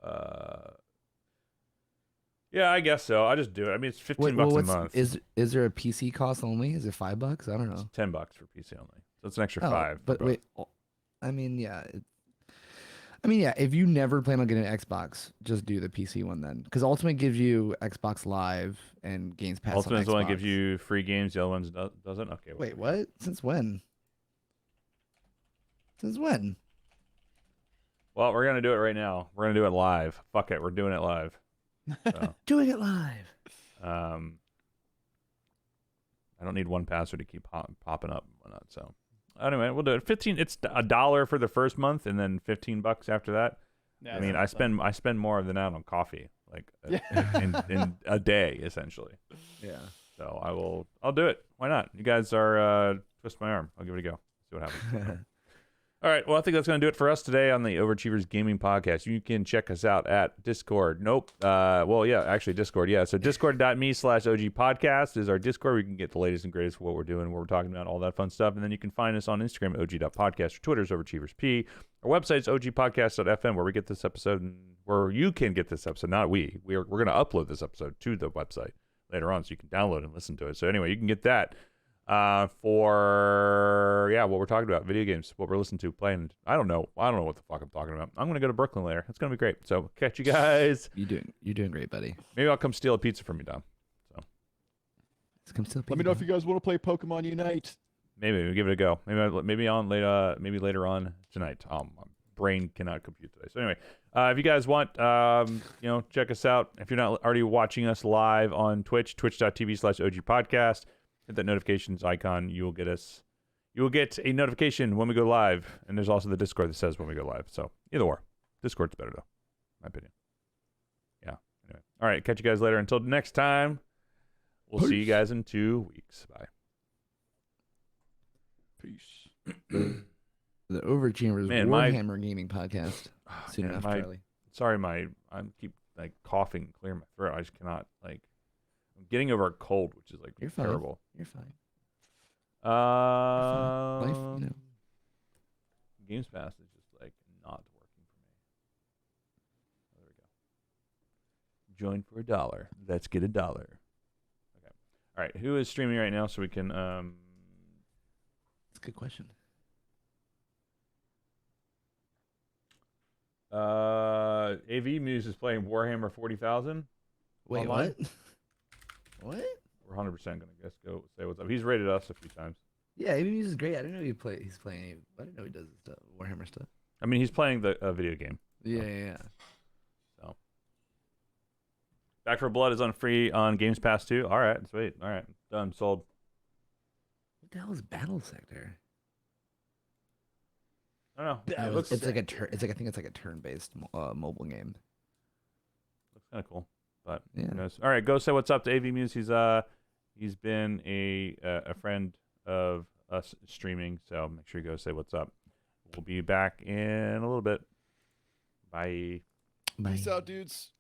Yeah, I guess so. I just do it. I mean, it's $15 a month. Is there a PC cost only? Is it $5? I don't It's know. $10 for PC only, so it's an extra Oh, five. but wait. I mean, yeah. Yeah. If you never plan on getting an Xbox, just do the PC one then, because Ultimate gives you Xbox Live and Games Pass on Ultimate only gives Xbox. you free games. The other ones doesn't. Okay. Wait, what? Since when? Since when? Well, we're gonna do it right now. We're gonna do it live. Fuck it, we're doing it live. So, Doing it live. I don't need one password to keep popping up and whatnot. So anyway, we'll do it. It's $1 for the first month, and then $15 after that. Yeah, I mean, I spend more than that on coffee, like in a day essentially. Yeah. So I'll do it. Why not? You guys are twist my arm. I'll give it a go. See what happens. All right. Well, I think that's going to do it for us today on the Overachievers Gaming Podcast. You can check us out at Discord. Nope. Well, yeah, actually Discord. Yeah. So discord.me/OG Podcast is our Discord where you can get the latest and greatest of what we're doing, what we're talking about, all that fun stuff. And then you can find us on Instagram at OG.podcast or Twitter's OverachieversP. Our website is ogpodcast.fm where we get this episode and where you can get this episode, not we. We're going to upload this episode to the website later on so you can download and listen to it. So anyway, you can get that. For what we're talking about, video games, what we're listening to, playing. I don't know what the fuck I'm talking about. I'm gonna go to Brooklyn later. It's gonna be great. So catch you guys. You're doing great, buddy. Maybe I'll come steal a pizza from you, Dom. So Let's come still. Let me know if you guys want to play Pokemon Unite. maybe we'll give it a go. Maybe later on tonight. My brain cannot compute today. So anyway, if you guys want, check us out. If you're not already watching us live on Twitch, twitch.tv/OG Podcast. Hit that notifications icon. You will get a notification when we go live, and there's also the Discord that says when we go live. So either or, Discord's better though, my opinion. Yeah. Anyway, all right. Catch you guys later. Until next time, we'll see you guys in 2 weeks. Bye. Peace. The Overachievers Warhammer Gaming Podcast. Soon enough, Charlie. Sorry, I keep coughing and clearing my throat. I just cannot I'm getting over a cold, which is You're terrible. You're fine. Life, Games Pass is just not working for me. There we go. Join for $1. Let's get $1. Okay. All right. Who is streaming right now so we can That's a good question. AV Muse is playing Warhammer 40,000. Wait, online. what? What? We're 100% gonna go say what's up. He's rated us a few times. Yeah, AB Muse is great. I didn't know he's playing. I didn't know he does this stuff, Warhammer stuff. I mean, he's playing the video game. Yeah. So, Back 4 Blood is on free on Games Pass too. All right, sweet. All right, done, sold. What the hell is Battle Sector? I don't know. It looks, it's like a turn-based mobile game. Looks kind of cool, but Yeah. who knows? All right, go say what's up to AV Muse. He's been a friend of us streaming, so make sure you go say what's up. We'll be back in a little bit. Bye. Bye. Peace out, dudes.